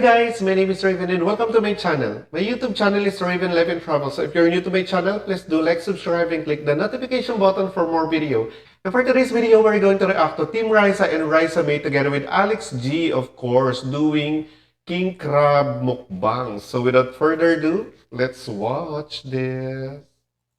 guys, my name is Raven and welcome to my channel. My YouTube channel is Raven Life and Travel. So if you're new to my channel, please do like, subscribe, and click the notification button for more video. And for today's video, we're going to react to Team Raisa and Raisa May together with Alex G, of course, doing King Crab mukbang. So without further ado, let's watch this.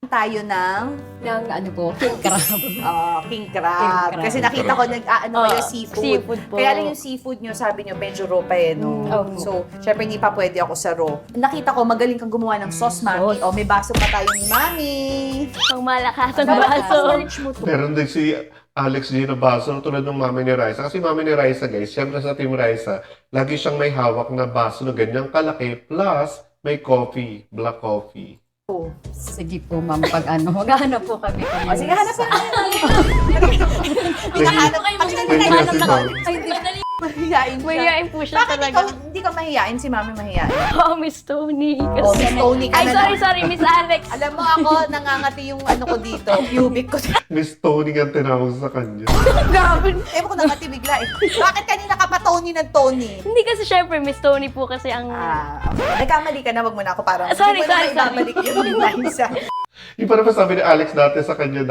Tayo ng Ng king crab. king crab. King crab. Kasi nakita ko nag-aano kayo seafood. Seafood po. Kaya lang yung seafood nyo, sabi nyo, medyo raw pa eh, no? So, syempre hindi pa pwede ako sa raw. Nakita ko, magaling kang gumawa ng sauce, Mami. O, may baso pa tayo ni Mami. Ang malakas ang baso. Meron din si Alex G na baso tulad ng mami ni Raisa. Kasi mami ni Raisa, guys, syempre sa Team Raisa, lagi siyang may hawak na baso na ganyang kalaki plus may coffee, black coffee. Sige po, ma'am, pag ano, maghahanap po kami. O, sige, hanap na. Hinahanap Ay, hindi. Mahihain siya. Mahihain po siya Bakit talaga. hindi ka mahihain? Si Mami mahihain. Oh, Miss Tony. Oh, Miss Tony ka Ay, na sorry, Miss Alex. Alam mo ako, nangangati yung ano ko dito, pubic ko. Miss Tony ang tinawag sa kanya. Grabe. Ewan ko nangati bigla eh. Bakit kanina ka pa Tony ng Tony? Hindi kasi syempre, Miss Tony po kasi ang... Okay. Nagkamali ka na, wag mo na ako parang. Sorry. Ibabalik yun yung Liza. Yung parang sabi ni Alex dati sa kanya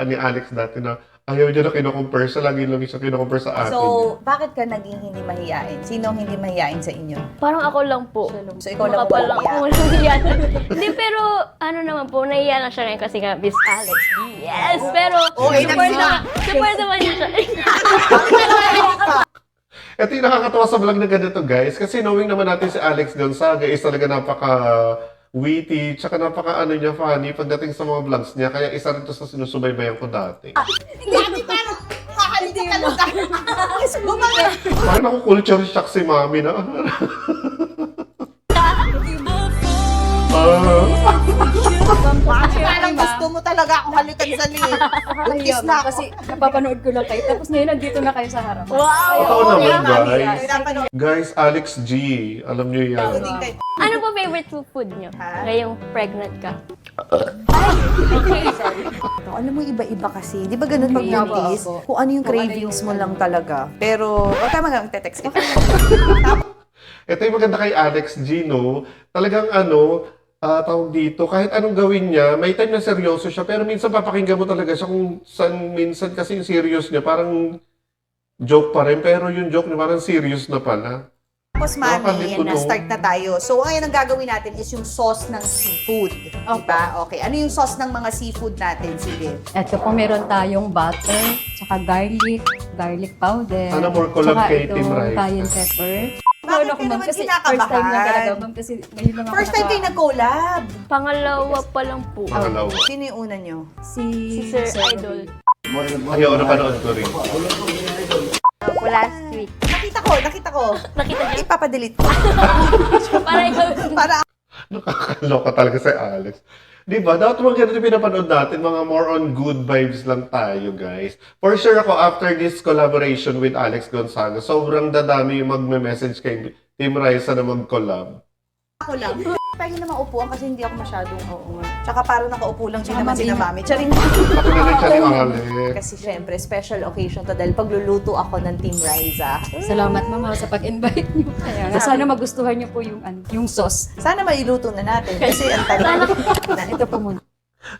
ni Alex dati na ayaw niya na kinukumpare siya, lagi lang siya kinukumpare sa atin. So, bakit ka naging hindi mahiyain? Sino ang hindi mahiyain sa inyo? Parang ako lang po. So, ikaw lang Makapal lang po ako nahiyan. Hindi, pero ano naman po, nahiya lang siya ngayon kasi nga, Miss Alex. Yes! Pero, support naman niya siya. Ito yung nakakatawa sa vlog na ganito, guys. Kasi knowing naman natin si Alex Gonzaga is talaga napaka-witty, tsaka napaka-ano niya, funny pagdating sa mga vlogs niya. Kaya isa rin to sa sinusubaybayan ko dati. Hindi, parang kakalito ka lang tayo. Parang ako culture shock si Mami na. Parang gusto mo talaga ako halikan sa liit. Buntis na ako. Kasi napapanood ko lang kayo. Tapos ngayon nandito na kayo sa harap. Wow! Totoo naman, guys. Pinapanood Guys, Alex G. Alam niyo yan. din kayo. Ano po favorite food niyo? Ha? Ngayong pregnant ka? Alam mo, iba-iba kasi. Di ba ganun pag buntis? Opo. Kung ano yung cravings mo lang talaga. Pero, huwag ka mag-text kita. Ito yung maganda kay Alex G, no? Talagang tawag dito, kahit anong gawin niya, may time na seryoso siya, pero minsan papakinggan mo talaga siya kung minsan kasi yung serious niya, parang joke pa rin, pero yung joke niya parang serious na pala. Tapos, Mami, Nakakalito, no? na-start na tayo. So, ngayon ang gagawin natin is yung sauce ng seafood. Diba? Okay. Ano yung sauce ng mga seafood natin? Sige. Ito po meron tayong butter, tsaka garlic powder. Sana more collab tsaka kay itong Team Rice. cayenne pepper. Bakit Ano ka naman kasi kinakabahan? first time lang talaga, ma'am. Kasi ngayon lang ako First time kayo nag-collab. Pangalawa pa lang po. Pangalawa. Sino yung una nyo? Si Si Sir Idol. Ayaw, napanood ko rin. Last week. Nakita ko. Nakita niyo? Ipapadelete ko. Para ikaw. Para Nakakaloka talaga si Alex. Di ba? Dapat mga ganito yung pinapanood natin, mga more on good vibes lang tayo, guys. For sure ako, after this collaboration with Alex Gonzaga, sobrang dadami yung magme-message kay Team Raisa na mag-collab. ako lang. Pwede na maupuan kasi hindi ako masyadong oo nga. Tsaka parang nakaupo lang din naman si na Mami. Charing. Ako na rin siya ni Alex. Kasi syempre, special occasion to dahil pagluluto ako ng Team Raisa. Salamat mama sa pag-invite niyo. Kaya nga, sana magustuhan niyo po yung sauce. Sana mailuto na natin kasi ang tagal. Ito po muna.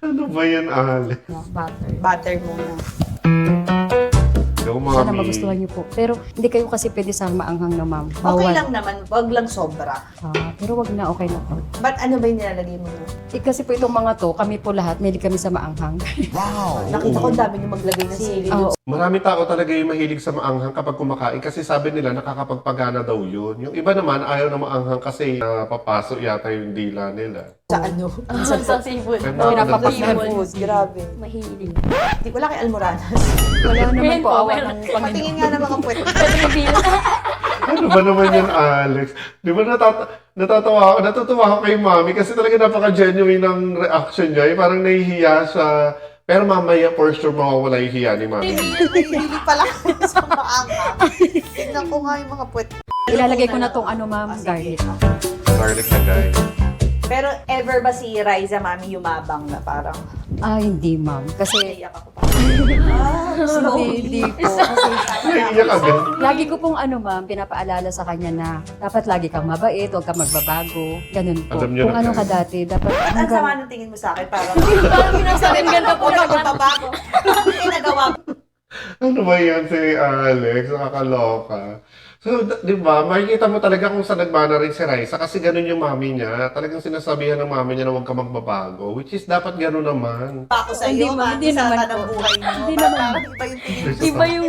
Ano ba yan, Alex? Butter. Butter muna. Yo, Sana Mami. magustuhan niyo po. Pero hindi kayo kasi pwede sa maanghang na ma'am. Okay lang naman, wag lang sobra. Pero wag na, okay na po. But ano ba yung nilalagay mo na? Kasi po itong mga to, kami po lahat, may kami sa maanghang. Nakita ko ang dami yung maglagay ng sili. Oo. Marami tao talaga yung mahilig sa maanghang kapag kumakain kasi sabi nila nakakapagpagana daw yun. Yung iba naman ayaw na maanghang kasi papasok yata yung dila nila. Sa ano? Sa seafood. Ay, Pinapapak Sa na Seafood. food. Grabe. Mahilig. Di wala kay Almoranas. Wala naman Ngayon po po, awa meron. ng Panginoon. Patingin nga ng mga puwet. Reveal. Ano ba naman yan, Alex? Di ba natutuwa ako kay Mami kasi talaga napaka-genuine ng reaction niya. Yung parang nahihiya siya. Pero mamaya, for sure, mawawala yung hiya ni Mami. Hindi pala sa maanghang. Tignan ko nga yung mga puwet. Ilalagay ko na tong ano ma'am, garlic. Garlic na, guys. Pero ever ba si Riza, mami, yumabang na parang, Hindi, ma'am. Kasi, iyak ako pa. hindi po. Kasi, Naiiyak agad. lagi ko pong ma'am, pinapaalala sa kanya na dapat lagi kang mabait, huwag kang magbabago. Ganun po. Alam niyo Kung na, ano ka guys. dati, dapat Ang sama ng tingin mo sa akin, parang, Sabi ganda po naman. nagbabago. Nagawa mo. Ano ba yan si Alex? Nakakaloka. So, di ba, makikita mo talaga kung saan nagmana rin si Raisa kasi ganun yung mami niya. Talagang sinasabihan ng mami niya na huwag ka magbabago. Which is, dapat ganun naman. Ako sa Hindi, iyo, ma'am. mami, Hindi sa naman tanang po. buhay mo. Hindi naman. Parang iba yung tingin mo. Iba yung...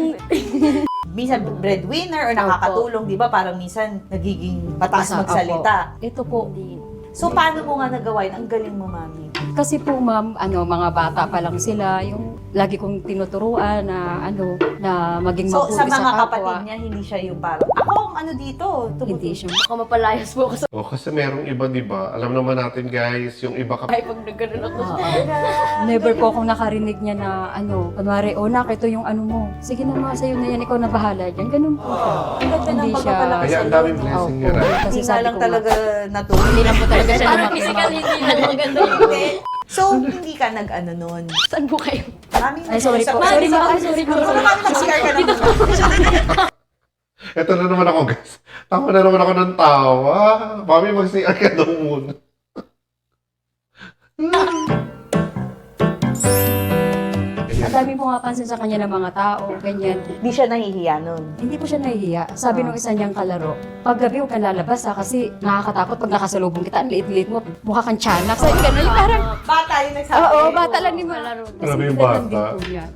Minsan breadwinner or nakakatulong, di ba? Parang minsan nagiging mataas magsalita. Ito po. So, paano mo nga nagawa yun? Ang galing mo, mami. Kasi po, ma'am, mga bata pa lang sila, yung lagi kong tinuturuan na, na maging So, mabuti sa mga kapwa. kapatid niya, hindi siya yung parang, ako ang ano dito. Hindi siya. Ako mapalayas po ako sa O, kasi merong iba, di ba? Alam naman natin, guys, yung iba bahay pag nagkaroon ako. Never po akong nakarinig niya na, kunwari, nak, ito yung mo. Sige na mga sa'yo na yan, ikaw na bahala dyan. Ganun po siya. Ang ganda ng Hindi siya- pagpapalaki Kaya sa ang daming iyo. blessing Opo. niya, right? Kasi Hindi nga sabi lang ko talaga natulog. Hindi lang po talaga siya Parang lumaki, physically ma'am. hindi na maganda yun. Hindi. So, hindi ka nag-ano nun. Saan po kayo? Mami, Ay, sorry po. Mami, Sorry po. Ay, sorry po. Siguro mami, nag-CR ka na muna. Ito na naman ako, guys. Tawa na naman ako ng tawa. Mami, mag-CR ka daw muna. Ang dami pumapansin sa kanya ng mga tao, ganyan. Hindi siya nahihiya nun. Hindi po siya nahihiya. Sabi nung isa niyang kalaro, pag gabi huwag kang lalabas ha, kasi nakakatakot pag nakasalubong kita, ang liit-liit mo, mukha kang tiyanak. Sabi gano'n, yung parang, Bata yung nagsabi. oo, bata lang ni malaro. Grabe yung bata.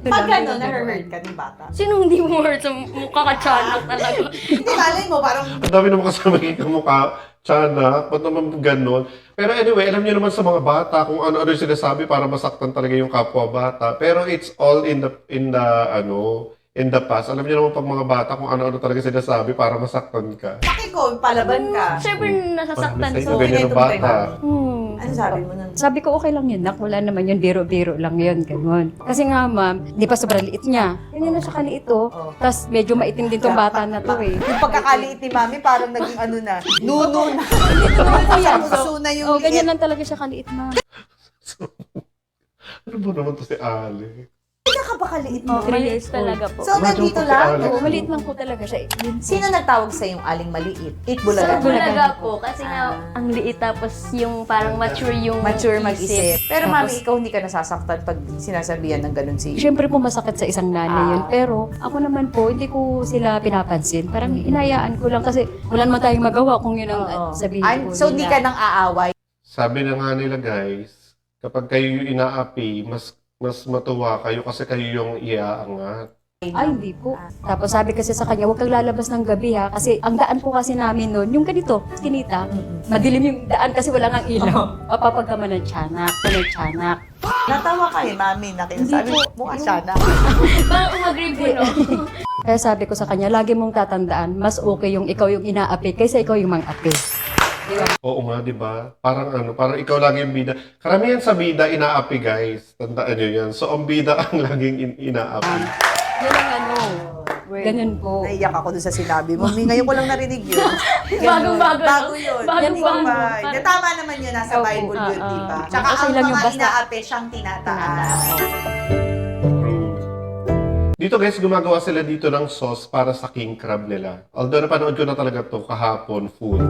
Pag gano'n, na-hurt ka ng bata. Sino hindi mo hurt sa mukha ka tiyanak talaga? Hindi, malay mo, parang, Ang dami naman kasama yung kamukha. Tiyanak, ba't naman ganun? Pero anyway, alam niyo naman sa mga bata kung ano-ano yung sinasabi para masaktan talaga yung kapwa bata. Pero it's all in the past. Alam niyo naman pag mga bata kung ano-ano talaga sinasabi para masaktan ka. bakit ko, palaban ka. Siyempre nasasaktan Parang ko. sa ganyan ng bata. Ano sabi mo nun? Sabi ko, okay lang yun, nak. Wala naman yun, biro-biro lang yun, ganun. Kasi nga, ma'am, di pa sobrang liit niya. Ganyan na siya kaliit, oh. Tapos medyo maitim din tong bata na to, eh. Yung pagkakaliit ni mami, parang naging ano na, nuno na. Sa puso na yung Oh, ganyan liit. lang talaga siya kaliit, ma'am. Ano ba naman to si Alex? Napakaliit mo. Maliit talaga po. So, nandito Medyo lang. Alex. Oo, maliit lang po talaga siya. Yun. Sino nagtawag sa yung aling maliit? Eat Sa bulaga. Bulaga po, kasi Ah. nga ang liit tapos yung parang mature yung Mature mag-isip. Pero Tapos- mami, ikaw hindi ka nasasaktan pag sinasabihan ng ganun si... Siyempre po masakit sa isang nanay yun. Pero ako naman po, hindi ko sila pinapansin. Parang inayaan ko lang kasi wala naman tayong magawa kung yun ang Oo. sabihin Ay, ko. so, hindi ka nang aaway. Sabi na nga nila, guys, kapag kayo yung inaapi, mas matuwa kayo kasi kayo yung iaangat. Ay, hindi po. Tapos sabi kasi sa kanya, huwag kang lalabas ng gabi ha. Kasi ang daan po kasi namin noon, yung ganito, kinita, madilim yung daan kasi wala nang ilaw. Mapapag ka man ng tiyanak, tiyanak. Natawa ka eh, mami, na kinasabi Hindi mo, po. mukha siya na. Parang umagree po, no? Kaya sabi ko sa kanya, lagi mong tatandaan, mas okay yung ikaw yung inaapi kaysa ikaw yung mang-api. Oo nga, di ba? Parang ikaw lagi yung bida. Karamihan sa bida, inaapi, guys. Tandaan nyo yan. So, ang bida ang laging inaapi. Yan ang ganun po. Naiyak ako dun sa sinabi mo. Ngayon ko lang narinig yun. Bagong-bago, no? Bago yun. Bagong-bago. Yan ba? Parang- Tama naman yun, nasa Opo. Bible yun, di ba? Tsaka Okay ang lang yung mga basta. inaapi, siyang tinataas. Dito, guys, gumagawa sila dito ng sauce para sa king crab nila. Although, napanood ko na talaga to kahapon, full.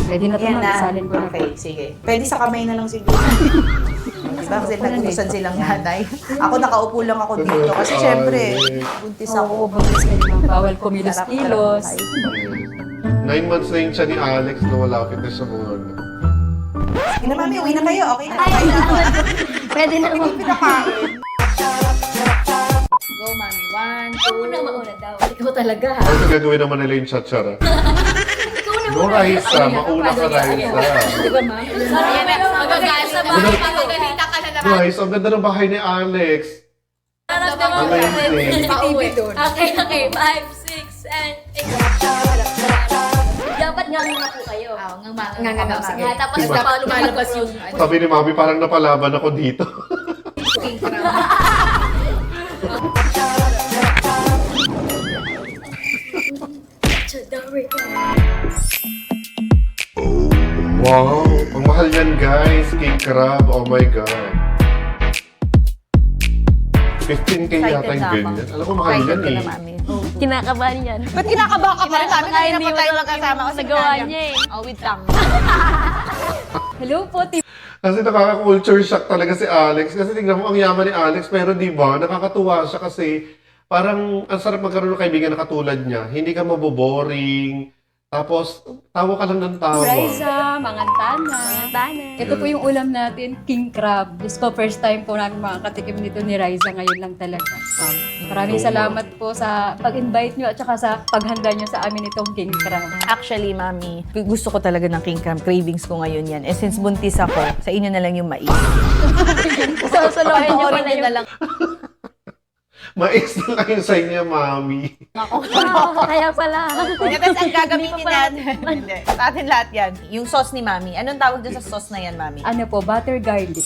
Pwede na ito Yan na. salin ko na po. Okay, sige. Pwede sa kamay na lang siguro. Diba? Kasi nag-uusan silang nanay. Ako nakaupo lang ako dito. Kasi syempre, buntis Oo, ako. buntis ka naman. Bawal kumilos-kilos. 9 months na yung siya ni Alex na malapit na siya mga ano. Sige na mami, uwi na kayo. Okay na. Okay na. Pwede na Hindi pinakain. Go mami, 1, 2. mauna daw. Ikaw talaga, ha? Ano gagawin naman nila yung chatsara? No, Raisa. Mauna ka, Raisa. Di ba, ma'am? Magagalit na Magagalita ka na naman. Guys, ang ganda ng bahay ni Alex. Amazing. Pauwi. Okay. 5, 6, and 8. Dapat nga po kayo. Nga. Sige, tapos Diba? paano lumalabas yung... Sabi ni Mami, parang napalaban ako dito. Chadari ka. Wow, ang mahal yan guys. King crab, oh my God. 15K yata yung Excited na ako. ganyan. Alam ko mahal yan Excited ka eh. na, mami. Kinakabahan yan. Ba't kinakabahan ka pa rin? Sabi Baka kanina hindi pa mo tayo alam magkasama yung kasi nagawa Nadia. niya eh. Oh, wait lang. Hello po, Kasi nakaka-culture shock talaga si Alex. Kasi tingnan mo, ang yaman ni Alex. Pero di ba, nakakatuwa siya kasi parang ang sarap magkaroon ng kaibigan na katulad niya. Hindi ka maboboring. Tapos, tawa ka lang ng tawa. Raisa, Mangantana. Tanan. Ito po yung ulam natin, king crab. Diyos ko, first time po namin makakatikim nito ni Raisa ngayon lang talaga. Maraming salamat po sa pag-invite nyo at saka sa paghanda nyo sa amin itong king crab. Actually, mami, gusto ko talaga ng king crab. Cravings ko ngayon yan. Eh, since buntis ako, sa inyo na lang yung mais. Sasalohin niyo Panoorin pala nyo na yung... lang. Mais na lang yung sa inyo, mami. Kaya pala. Tapos ang gagamitin Hindi pa pala- natin. Hindi. Sa atin lahat yan. Yung sauce ni mami. Anong tawag dun sa sauce na yan, mami? Ano po, butter garlic.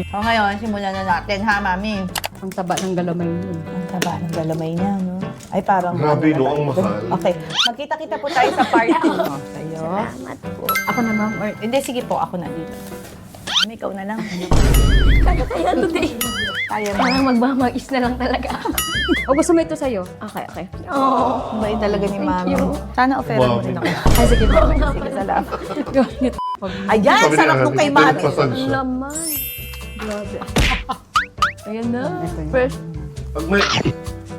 O ngayon, simulan na natin, ha, mami? Ang taba ng galamay yun. Ang taba ng galamay niya, no? Ay, parang... Grabe, no? Ang mahal. Okay. Magkita-kita po tayo sa part 2. Sa'yo. Salamat po. Ako na, ma'am. Or, hindi, sige po. Ako na dito. Mami, ikaw na lang. Kaya today. Kaya mo. Parang magmamagis na lang talaga. O gusto mo ito sa'yo? Okay, okay. Oh, Ang bait talaga ni mami. you. Sana ofera mo Wow. rin ako. Ay, sige po. Sige, salamat. Ganit. Ayan, Sabi ni sarap nung Alex, kay mami. pasag ang siya. laman. Grabe. Ayan na. First,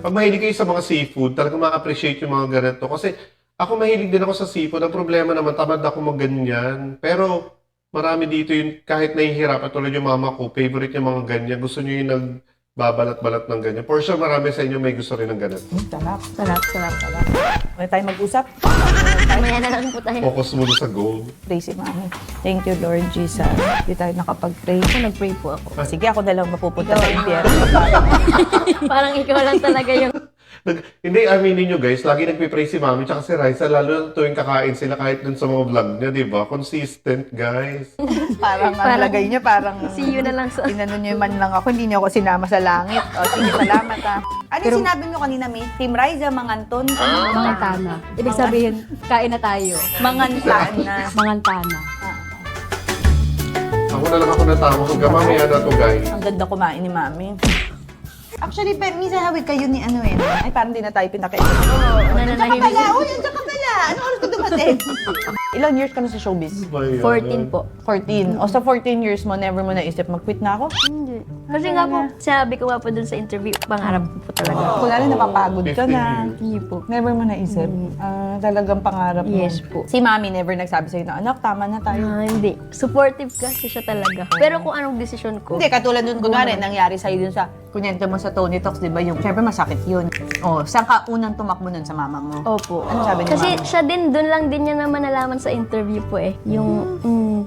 Pag mahilig kayo sa mga seafood, talagang ma-appreciate yung mga ganito. Kasi ako mahilig din ako sa seafood. Ang problema naman, tamad ako mag-ganyan. Pero marami dito yung kahit nahihirap, at tulad yung mama ko, favorite yung mga ganyan. Gusto nyo yung nagbabalat-balat ng ganyan. For sure, marami sa inyo may gusto rin ng ganito. Sarap, sarap, sarap, sarap. Pwede tayo mag-usap? mamaya na lang po tayo. Focus muna sa goal. Pray si mami. Thank you, Lord Jesus. Hindi tayo nakapag-pray. Ako nag-pray po ako. Sige, ako na lang mapupunta sa impyerno. Parang ikaw lang talaga yung... Hindi, aminin nyo guys, lagi nagpipray si mami tsaka si Raisa, lalo na tuwing kakain sila kahit dun sa mga vlog niya, di ba? Consistent, guys. Parang ang lagay niya, parang... See you na lang sa... Tinanong niyo man lang ako, hindi niyo ako sinama sa langit. O, sige, salamat ha. Ano yung sinabi niyo kanina, May? Team Riza, Manganton? Mangantana. Ibig sabihin, kain na tayo. Mangantaan na. Mangantana. Ako na lang ako natawag hanggang mamaya na to guys. Ang ganda kumain ni Mami. Actually, minsan hawig kayo ni ano eh. Ay, parang di na tayo pinakain. Nananahimik. Uy, nandiyan ka pala. Ano oras ka dumating? Ilang years ka na sa showbiz? 14 po. 14. O sa 14 years mo, never mo naisip mag-quit na ako? Hindi. Kasi nga po, sabi ko nga po dun sa interview, pangarap ko po talaga. Kung lalo napapagod ka 15 na. years. Hindi po. Never mo naisip? Talagang pangarap mo? Yes po. Si Mami never nagsabi sa'yo na, anak, tama na tayo. Hindi. Supportive kasi siya talaga. Pero kung anong desisyon ko, Hindi, katulad nun, kunwari, nangyari sa'yo dun sa, kunyente mo sa Tony Talks, di ba yung, syempre masakit yun. O, saan ka unang tumakbo nun sa mama mo? opo. Ano sabi ni Kasi Mama? siya din, dun lang din niya naman nalaman sa interview po eh. Yung,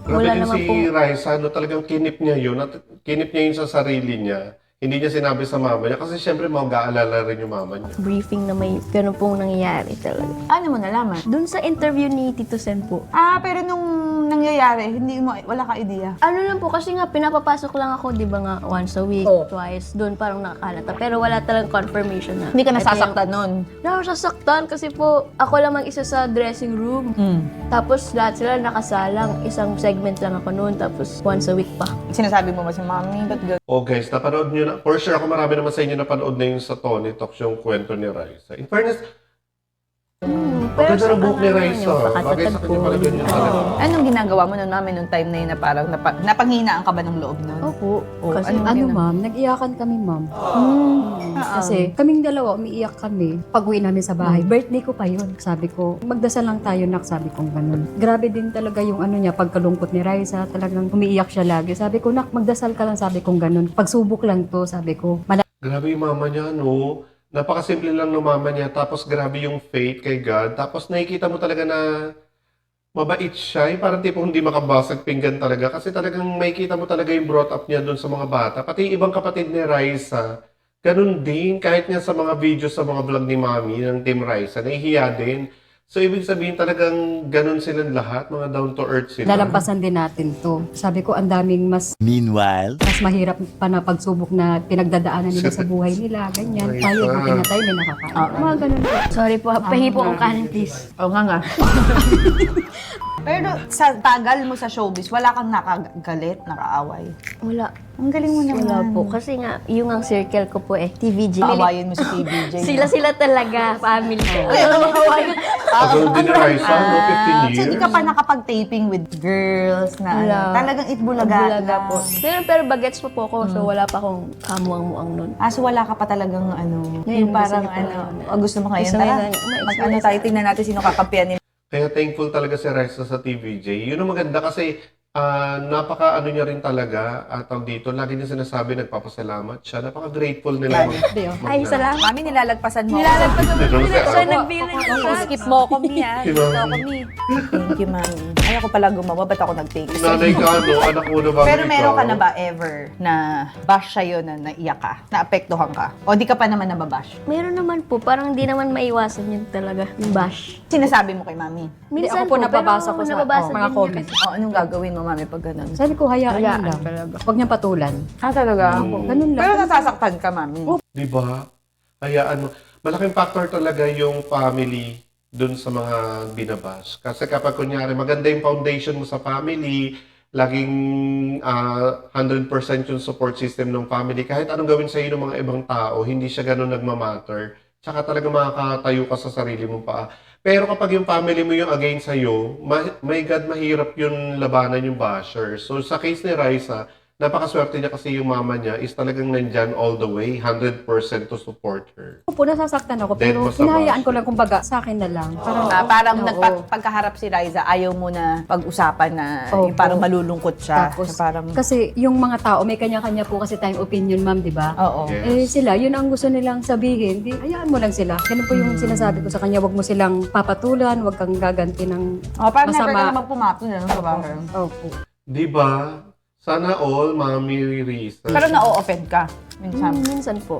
Grabe wala din naman si po. Raisa, no, talagang kinip niya yun. At kinip niya yun sa sarili niya. Hindi niya sinabi sa mama niya. Kasi syempre, mag-aalala rin yung mama niya. Briefing na may ganun pong nangyayari talaga. Ano mo nalaman? Dun sa interview ni Tito Sen po, Pero nung nangyayari, hindi mo, wala ka idea. ano lang po, kasi nga pinapapasok lang ako, di ba nga, once a week, Oh. twice, doon parang nakakalata. Pero wala talagang confirmation na. Hindi ka ito nasasaktan nun. Hindi ako nasasaktan kasi po, ako lang mag-isa sa dressing room. Tapos lahat sila nakasalang. Isang segment lang ako noon, tapos once a week pa. Sinasabi mo ba si Mami? Ba't gano'n? Oh guys, napanood niyo na. For sure, ako marami naman sa inyo napanood na yung sa Tony Talks, yung kwento ni Raisa. In fairness, ang ganda ng buhok ni Raisa. Bagay sa kanya pala ganyan talaga. Anong ginagawa mo nun, Mami, nung time na yun na parang napanghinaan ka ba ng loob nun? Opo. Oh, Kasi Ano, ma'am? Nag-iyakan kami, ma'am. Kasi kaming dalawa, umiiyak kami. Pag-uwi namin sa bahay, birthday ko pa yun. Sabi ko, magdasal lang tayo, nak. Sabi ko ganun. Grabe din talaga yung ano niya, pagkalungkot ni Raisa. Talagang umiiyak siya lagi. Sabi ko, nak, magdasal ka lang. Sabi ko ganun. Pagsubok lang to, sabi ko. Grabe yung mama niya, no? Napakasimple lang ng mama niya. Tapos grabe yung faith kay God. Tapos nakikita mo talaga na mabait siya. Yung parang tipong hindi makabasag pinggan talaga. Kasi talagang makikita mo talaga yung brought up niya doon sa mga bata. Pati yung ibang kapatid ni Raisa, ganun din. Kahit nga sa mga videos, sa mga vlog ni Mami ng Team Raisa, nahihiya din. So, ibig sabihin talagang ganun silang lahat, mga down to earth sila. Lalampasan din natin to. Sabi ko, ang daming mas Meanwhile, mahirap pa na pagsubok na pinagdadaanan nila sa buhay nila. Ganyan. Tayo, buti na tayo, may nakakain. Mga ganun po. sorry po, pahi po ang kanin please. Oo nga nga. Pero sa tagal mo sa showbiz, wala kang nakagalit, nakaaway. Wala. Ang galing mo naman. Wala po. Kasi nga, yung ang circle ko po TVJ. Aawayin mo si TVJ. Sila talaga, family ko. Tagal din ni Raisa, no? 15 So, years. di ka pa nakapag-taping with girls na Wala. talagang itbulaga. Bulaga po. Pero bagets pa po ako, so wala pa akong kamuang-muang nun. So wala ka pa talagang Ngayon, yung parang gusto niyo pa gusto mo ngayon, Gusto tara, ngayon, mag-ano tayo, tingnan natin sino kakampiyan ni Kaya thankful talaga si Raisa sa TVJ. Yun ang maganda kasi napaka ano niya rin talaga tawag dito. Lagi niya sinasabi nagpapasalamat siya. Napaka grateful nila. Ay, salamat. Mami, nilalagpasan mo. Nilalagpasan mo. Siya Siya nag-feeling ko. Skip mo ko, Mi, ha? Si Skip mo Mami. ko, Mi. Thank you, Mami. Ay, ako pala gumawa. Ba't ako nag-take? Nanay ka, no? Anak mo na ba? Pero meron ka na ba ever na bash sa'yo na naiyak ka? Naapektuhan ka? O di ka pa naman nababash? Meron naman po, parang di naman maiwasan yun talaga, yung bash. Sinasabi mo kay Mami? Minsan ako po nababasa ko sa nababasa mga din comments. niya. O, anong gagawin mo, Mami, pag ganun? Sabi ko, hayaan Hayaan niyo lang. talaga. Huwag niyang patulan. Talaga? Ganun lang. Pero nasasaktan ka, Mami. Di ba? Kaya ano, malaking factor talaga yung family dun sa mga binabash. Kasi kapag kunyari, maganda yung foundation mo sa family, laging 100% yung support system ng family, kahit anong gawin sa'yo ng mga ibang tao, hindi siya ganun nagmamatter. Tsaka talaga makakatayo ka sa sarili mo pa. Pero kapag yung family mo yung against sa'yo, my God, mahirap yung labanan yung basher. So sa case ni Raisa, napakaswerte niya kasi yung mama niya is talagang nandyan all the way, 100% to support her. Ako po, nasasaktan ako. Dead Pero mo sa hinahayaan bash. ko lang, kumbaga, sa akin na lang. Parang Oo. pagkaharap si Riza, ayaw mo na pag-usapan na Opo. yung parang malulungkot siya. Tapos, So, parang, kasi yung mga tao, may kanya-kanya po kasi tayong opinion, ma'am, di ba? oo. Yes. Sila, yun ang gusto nilang sabihin. Di, hayaan mo lang sila. Ganun po yung sinasabi ko sa kanya, wag mo silang papatulan, wag kang gaganti ng Parang never masama. ka naman pumato na sa bahay. Opo. Di ba? Sana all, Mami Risa. Pero na-offend ka minsan. Minsan po.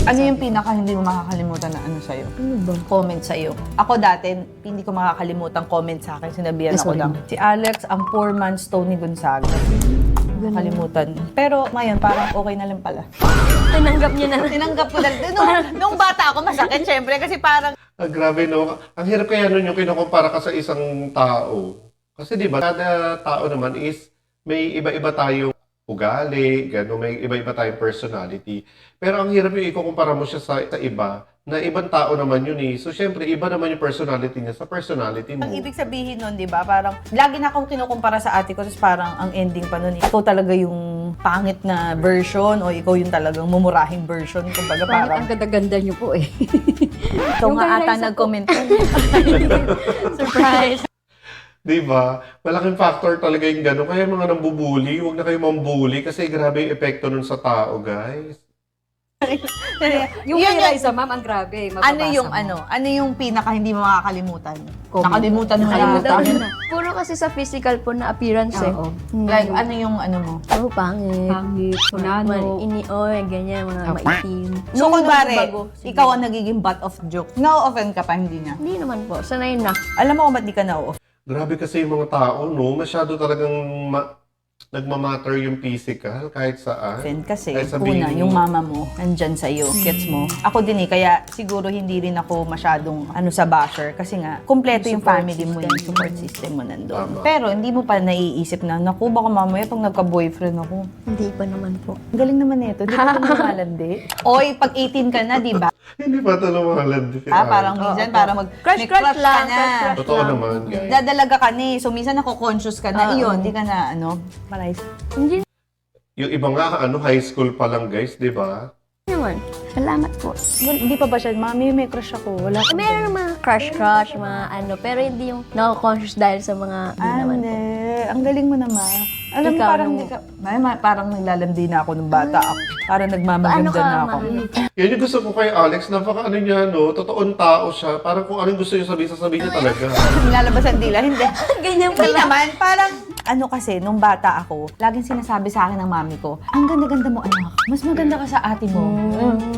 Ano yung pinaka hindi mo makakalimutan na ano sa'yo? Ano ba? Comment sa'yo. Ako dati, hindi ko makakalimutan comment sa akin. Sinabihan ako sorry. lang. Si Alex, ang poor man's Tony Gonzaga. Nakalimutan. Pero ngayon, parang okay na lang pala. Tinanggap niya na. Tinanggap ko na. Nung bata ako, masakit syempre. Kasi parang, Grabe no. Ang hirap kaya nun yung kinukumpara ka sa isang tao. Kasi di ba, kada tao naman is may iba-iba tayong ugali, gano'n, may iba-iba tayong personality. Pero ang hirap yung ikukumpara mo siya sa iba, na ibang tao naman yun eh. So, syempre, iba naman yung personality niya sa personality mo. ang ibig sabihin nun, di ba? Parang, lagi na akong kinukumpara sa ate ko, tapos parang ang ending pa nun, ikaw talaga yung pangit na version o ikaw yung talagang mumurahing version. Kumbaga Parang parang, ang ganda-ganda niyo po eh. ikaw yung nga kay ata Raisa po. nag-comment. Surprise. Di ba? Malaking factor talaga yung gano'n. Kaya mga nambubuli, huwag na kayo mambuli kasi grabe yung epekto nun sa tao, guys. Yung Yun kay yung- Raisa, ma'am, ang grabe. Mababasa Ano yung pinaka hindi mo makakalimutan? Comment. Nakalimutan mo Nakalimutan yata. ko na. Puro kasi sa physical po na appearance eh. Oo. Like, ano yung ano mo? Oh, pangit. Pangit, punano. Ganyan, mga Opo. maitim. So, Nung kunwari, bago, sige. ikaw ang nagiging butt of joke. Na-offend ka pa, hindi na. Hindi naman po, sanay na. Alam mo kung ba't di ka na-offend? Grabe kasi yung mga tao, no? Masyado talagang nagmamatter yung physical kahit saan. Kasi, Kahit sabihin una, mo- yung mama mo, nandyan sa'yo, gets mo. Ako din kaya siguro hindi rin ako masyadong sa basher. Kasi nga, kumpleto yung family mo, yung support system mo nandun. Tama. Pero hindi mo pa naiisip na, naku, baka mamaya pag nagka-boyfriend ako. Hindi pa naman po. Ang galing naman nito, di ka lumalandi. Oy, pag 18 ka na, di ba? Hindi pa ito lumalad. Parang minsan, parang Crush may lang, ka na. crush Totoo naman, guys. Dadalaga ka na eh. So, minsan ako-conscious ka na. Oo. Iyon, di ka na, malayos. Hindi Yung iba nga, high school pa lang, guys, di ba? naman. Salamat po. Hindi pa ba siya, mami, may crush ako. Wala ka ba? Meron ng mga crush, mga pero hindi yung nako-conscious dahil sa mga hindi naman po. Ang galing mo naman. Alam mo, Ikaw, parang nung- hindi ka, parang naglalandi na ako nung bata ako. Parang nagmamaganda Ano ka, na ako. mami? Yan yung gusto ko kay Alex, napaka ano niya, no? Totoong tao siya. Parang kung anong gusto niya sabihin, sasabihin niya talaga. Nilalabas ang dila, hindi. Ganyan Hindi naman, parang, kasi, nung bata ako, laging sinasabi sa akin ng mami ko, ang ganda-ganda mo, anak. Mas maganda ka sa ate mo.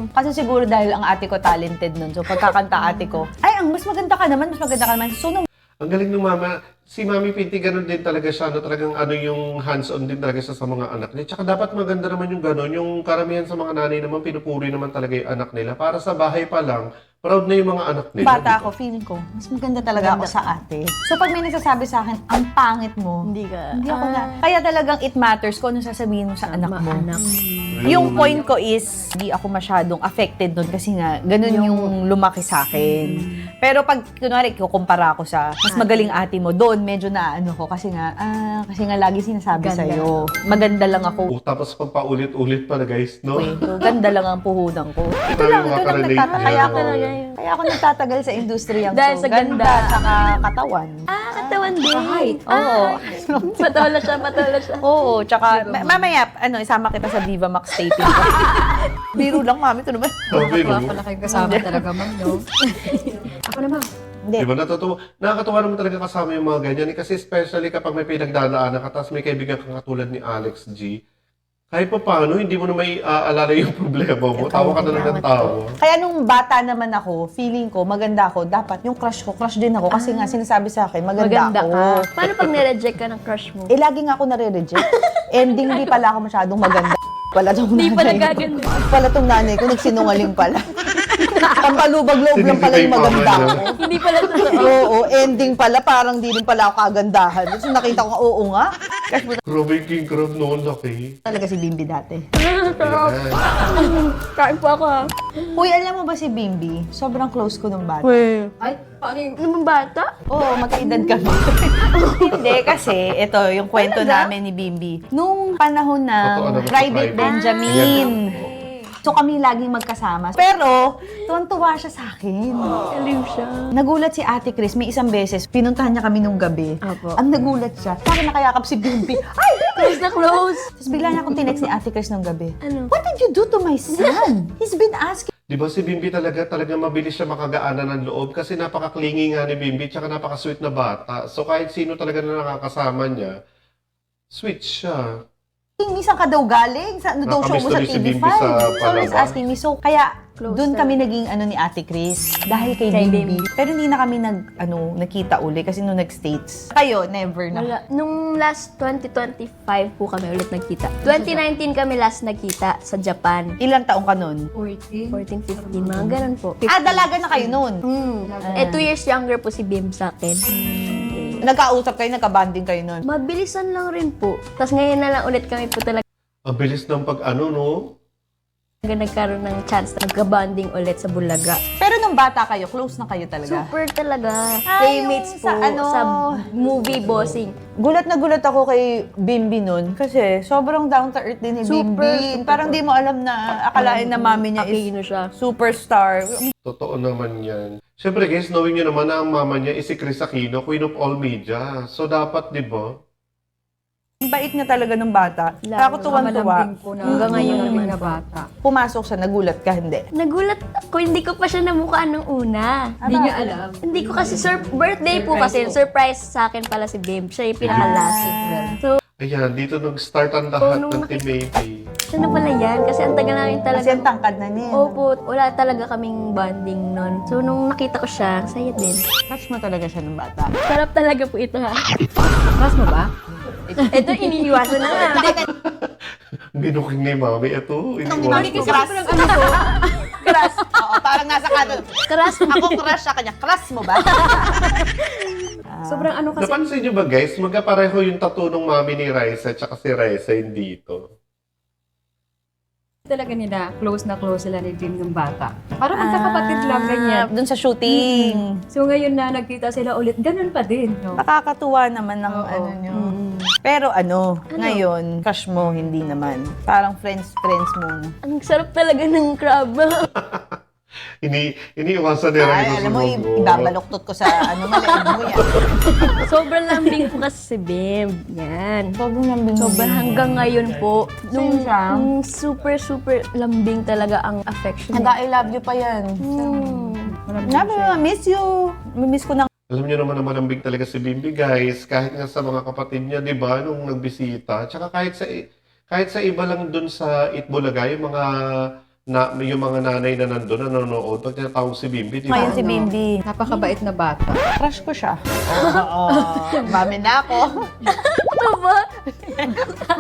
Kasi siguro dahil ang ate ko talented nun. So, pagkakanta ate ko, ay, mas maganda ka naman, mas maganda ka naman. So, nung Ang galing ng mama. Si Mami Pinti, ganun din talaga siya. No? Talagang ano yung hands-on din talaga siya sa mga anak niya. Tsaka dapat maganda naman yung ganun. Yung karamihan sa mga nanay naman, pinupuri naman talaga yung anak nila. Para sa bahay pa lang, proud na yung mga anak nila. Bata di ba? ako, feeling ko, mas maganda talaga ako sa ate. So pag may nagsasabi sa akin, ang pangit mo, Hindi ka. hindi ako na. Kaya talagang it matters kung ano sasabihin mo sa anak mo. Anak. Yung point ko is, hindi ako masyadong affected nun kasi nga, ganun yung lumaki sa akin. Pero pag, kunwari, kukumpara ko sa mas magaling ate mo, doon medyo na ano ko kasi nga lagi sinasabi Ganda. sa'yo. Maganda lang ako. Oh, tapos pang paulit-ulit pala guys, no? So, ganda lang ang puhunan ko. Ito Marami lang, ito lang makaka-relate nagtataka. dyan, Kaya ako, no? kaya ako nagtatagal sa industriyang Dahil so, sa ganda. tsaka katawan. Katawan din. Height. Oo. Patola siya. Oo, tsaka mamaya, isama kita sa Viva Max taping ko. Biro lang, mami. Ito naman. Sabi, no? Wala pala kayong kasama talaga, ma'am, no? Ako naman. Hindi. Diba, nakakatuwa naman talaga kasama yung mga ganyan. Kasi especially kapag may pinagdadaanan ka, tapos may kaibigan kang katulad ni Alex G, kahit pa paano, hindi mo na may aalala yung problema mo. Tawa ka na lang ng tawa. Kaya nung bata naman ako, feeling ko, maganda ako. Dapat yung crush ko, crush din ako. Kasi nga, sinasabi sa akin, maganda ako. Maganda ka. Paano pag nireject ka ng crush mo? Eh, lagi nga ako nare-reject. Ending, di pala ako masyadong maganda. Pala tong Hindi pala nanay ko. gaganda. Pala tong nanay ko, nagsinungaling pala. Pampalubag-loob lang pala yung maganda Sinisipa ako. Hindi pala totoo. Oo, ending pala, parang di rin pala ako kagandahan. So nakita ko nga, oo nga. Grabe yung king crab noon, laki. Talaga si Bimbi dati. Ayan. Kain po ako ha. Uy, alam mo ba si Bimbi? Sobrang close ko nung bata. Ay, paano yung... Ano bang bata? Oo, magkaedad kami. Hindi, kasi ito, yung kwento namin ni Bimbi. Nung panahon Totoo ng naman sa Private Private. Benjamin. So kami laging magkasama. Pero, tuwan-tuwa siya sa akin. Aliw siya. Nagulat si Ate Chris, may isang beses, pinuntahan niya kami nung gabi. Apo. Ang nagulat siya, parang nakayakap si Bimbi. Ay, Close na close. Tapos bigla niya akong tinext ni Ate Chris nung gabi. Ano? What did you do to my son? He's been asking. Di ba si Bimbi talaga mabilis siya makagaanan ng loob kasi napaka-clingy nga ni Bimbi tsaka napaka-sweet na bata. So kahit sino talaga na nakakasama niya, sweet siya. Minsan ka daw galing, sa, ano daw show mo sa Nakamiss tuloy si TV5. Bimbi sa So he's palabas. asking me. So kaya Close doon na. kami naging ni Ate Chris. Dahil kay Kay Bimbi. Bimbi. Pero hindi na kami nakita uli kasi nung nag-States. Kayo, never na. Wala. Nung last 2025 po kami ulit nagkita. 2019 kami last nagkita sa Japan. Ilang taong ka nun? 14? 14, 15, mga ganun po. Dalaga na kayo nun. 2 years younger po si Bim sa akin. Nagkausap kayo, nagka-banding kayo nun. Mabilisan lang rin po. Tapos ngayon na lang ulit kami po talaga Ang bilis ng pag-ano, no? nagkaroon ng chance na magka-bonding ulit sa Bulaga. Pero nung bata kayo, close na kayo talaga. Super talaga. Ay, Playmates yung po sa sa movie bossing. Gulat na gulat ako kay Bimbi nun kasi sobrang down to earth din ni Bimbi. Parang di mo alam na akalain na mami niya is Aquino siya. superstar. Totoo naman yan. Siyempre guys, knowing nyo naman na ang mama niya is si Chris Aquino, queen of all media. So dapat, di ba? Ang bait niya talaga ng bata. Lalo. Ako tuwan-tuwa. Malambing po na. Hanggang ngayon malambing naman na bata. Pumasok siya, nagulat ka, hindi. Nagulat ako, hindi ko pa siya namukhaan nung una. Hindi niya alam. Hindi ko kasi, birthday po kasi, surprise sa akin pala si Bim. Siya yung pinaka-last. So, Ayan, dito nag-start ang lahat nung ng Team Maybe. siya na pala yan. Kasi ang tagal namin Kasi talaga. ang tangkad na niya. Opo, wala talaga kaming bonding nun. So, nung nakita ko siya, saya din. Touch mo talaga siya ng bata. Sarap talaga po ito ha. Crush mo ba? Ito, iniiwasan na nga. Binuking ni Mami. Ito, iniwan ko. Crush. Crush. Oo, parang nasa kanan. Crush. Ako crush sa kanya. Crush mo ba? Sobrang ano kasi... Napansin nyo ba guys, magkapareho yung tattoo ng Mami ni Raisa at si Raisa yung dito. Talaga nila, close na close sila ni Jim ng bata. Parang magkakapatid lang, ganyan. Doon sa shooting. So ngayon na nagkita sila ulit, ganun pa din. No? Nakakatuwa naman ng Oo. ano nyo. Pero ngayon, crush mo, hindi naman. Parang friends muna. Ang sarap talaga ng crab. Iniiwasan nila Ay, alam mo, ibabaluktot ko sa maliit mo yan. Sobrang lambing po kasi si Bim. Yan. Sobrang lambing mo. Sobrang hanggang ngayon po. Same siya. Nung super lambing talaga ang affection niya. Nag-I love you pa yan. Nabi, miss you. Miss ko na. Alam niyo naman na malambing talaga si Bimbi, guys. Kahit nga sa mga kapatid niya, di ba, nung nagbisita. Tsaka kahit sa iba lang dun sa Itbulaga, yung mga nanay na nandun, na nanonood, pag tinatawag si Bimbi, di ba? Ngayon si Bimbi. Napakabait na bata. Crush ko siya. Oo. Mami na ako. Ano ba?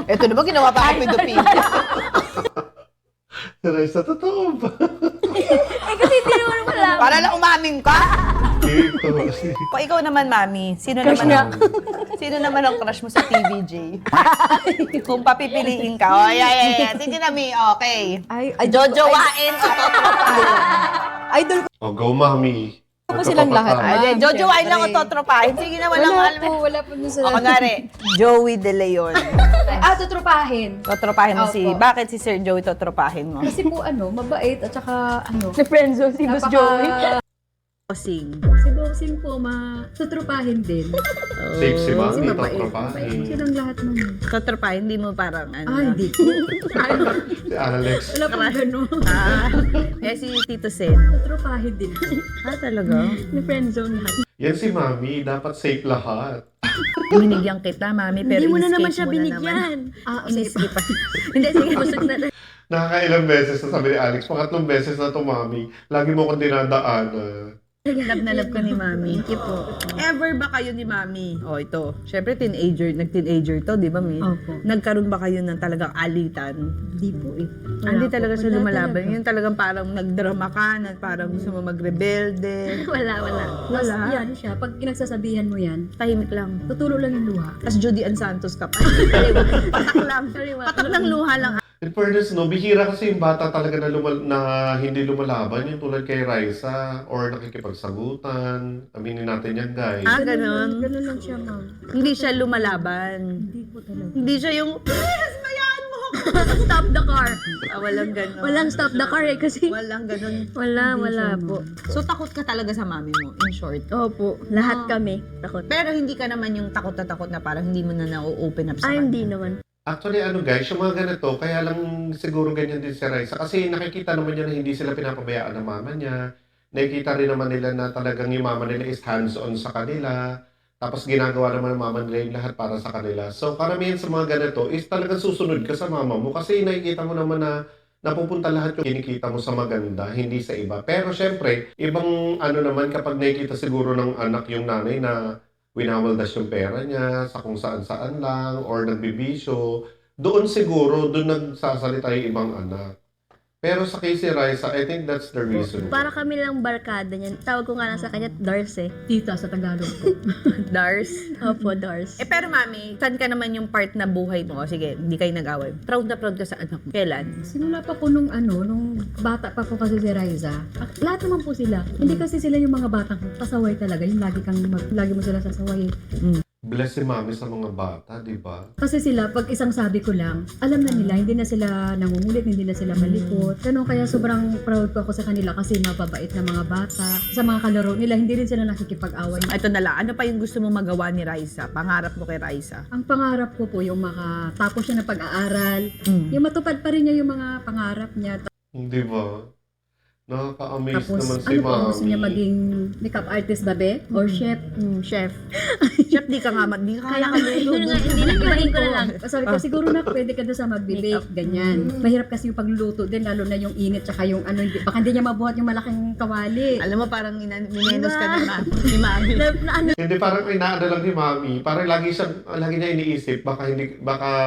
Ito naman ginawa pa ako pido-pido. Si Raisa, totoo ba? Kasi hindi naman pala Para lang umaming ka. Dito. O ikaw naman, Mami, sino Crush naman sino naman ang crush mo sa TVJ? Kung papipiliin ka. Oh, yeah. Sige na, Mi. Okay. Ay, Jojowain o totropahin? Idol ko. Oh, go, Mami. po silang lahat. Ay, Jojowain lang o totropahin? Sige na, walang Wala alam. po, wala po dun sa... O, kunwari, Joey De Leon. Tutropahin. Totropahin mo si... Opo. Bakit si Sir Joey totropahin mo? Kasi po mabait at saka Na-friendzone si Boss Joey. Bossing. Si Bossing po, tutropahin din. Safe si Mami, Kasi mabait. totropahin. Mabait silang lahat naman. Totropahin, hindi mo parang ano. Hindi po. Si Alex. Wala pong gano'n. Si Tito Sen. Tutropahin din po. Talaga? Na-friendzone lahat. Yan si Mami, dapat safe lahat. Binigyan kita, Mami, pero Hindi mo na naman in-escape siya mo na naman. binigyan. In-escape pa. Hindi, sige, busog na. Nakakailang beses na sabi ni Alex, pangatlong beses na to, Mami. Lagi mo kong dinadaan. Love na love ko ni Mami. Thank you po. Ever ba kayo ni Mami? Oh, ito. Siyempre, nag-teenager to, di ba, Mi? Opo. Nagkaroon ba kayo ng talagang alitan? Hindi po eh. Hindi talaga siya Wala lumalaban. talaga. Yung talagang parang nagdrama ka, na parang gusto mo magrebelde. Wala. Wala. Yan siya. Pag pinagsasabihan mo yan, Tahimik lang. tutulo lang yung luha. Tapos Judy Ann Santos ka pa. Patak lang. Patak lang luha lang. In fairness, no, bihira kasi yung bata talaga na hindi lumalaban, yung tulad kay Raisa, or nakikipagsagutan. Aminin natin yan, guys. Ah, ganun. Ganun lang siya, ma'am. Hindi siya lumalaban. Hindi po talaga. Hindi siya yung, bayaan mo ako. Stop the car. Walang ganun. Walang stop the car eh kasi Walang ganun. wala po. So, takot ka talaga sa mami mo, in short. Opo, lahat kami takot. Pero hindi ka naman yung takot na parang hindi mo na na-open up sa Ay, kanya. hindi naman. Actually, guys, yung mga ganito, kaya lang siguro ganyan din si Raisa. Kasi nakikita naman niya na hindi sila pinapabayaan ng mama niya. Nakikita rin naman nila na talagang yung mama nila is hands-on sa kanila. Tapos ginagawa naman ng mama nila yung lahat para sa kanila. So, karamihan sa mga ganito is talagang susunod ka sa mama mo. Kasi nakikita mo naman na napupunta lahat yung kinikita mo sa maganda, hindi sa iba. Pero syempre, ibang ano naman kapag nakikita siguro ng anak yung nanay na winawaldas yung pera niya sa kung saan-saan lang or nagbibisyo, doon siguro, doon nagsasalita yung ibang anak. Pero sa case ni Raisa, I think that's the reason. Para kami lang barkada niyan. Tawag ko nga lang sa kanya, Dars eh. Tita sa Tagalog po. Dars. Opo, Dars. Pero mami, saan ka naman yung part na buhay mo? O, sige, hindi kayo nag-away. Proud na proud ka sa anak mo. Kailan? Simula pa po nung bata pa po kasi si Raisa. Lahat naman po sila. Hindi kasi sila yung mga batang pasaway talaga. Yung lagi mo sila sasaway. Bless si mami sa mga bata, di ba? Kasi sila, pag isang sabi ko lang, alam na nila, hindi na sila nangungulit, hindi na sila malikot. Ganun, kaya sobrang proud ko ako sa kanila kasi mababait na mga bata. Sa mga kalaro nila, hindi rin sila nakikipag-away. Ito na lang, ano pa yung gusto mo magawa ni Raisa? Pangarap mo kay Raisa? Ang pangarap ko po yung makatapos siya ng pag-aaral. Yung matupad pa rin niya yung mga pangarap niya. Di ba? Nakaka-amaze Tapos, naman si ano pa mami. gusto niya maging makeup artist ba, be? Or chef? Chef. Chef, di ka nga, di ka Kaya nga yun nga, hindi ibahin ko na lang. Sabi ko, siguro na pwede ka doon sa magbe-bake, ganyan. Mahirap kasi yung pagluluto din, lalo na yung init, tsaka yung ano, baka hindi niya mabuhat yung malaking kawali. Alam mo, parang minenos ka ni mami. Hindi, parang inaano lang ni mami. Parang lagi niya iniisip, baka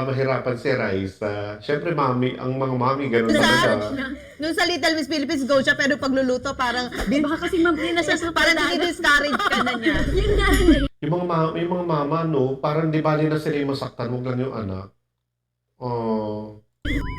mahirapan si Raisa. Siyempre, mami, ang mga mami, ganun talaga. Nung sa Little Miss Philippines, go siya, pero pagluluto, parang, Baka kasi ma'am, parang i-discourage ka na niya. Yung mga mama, no, parang di bali na sila yung masaktan, huwag lang yung anak. Oh.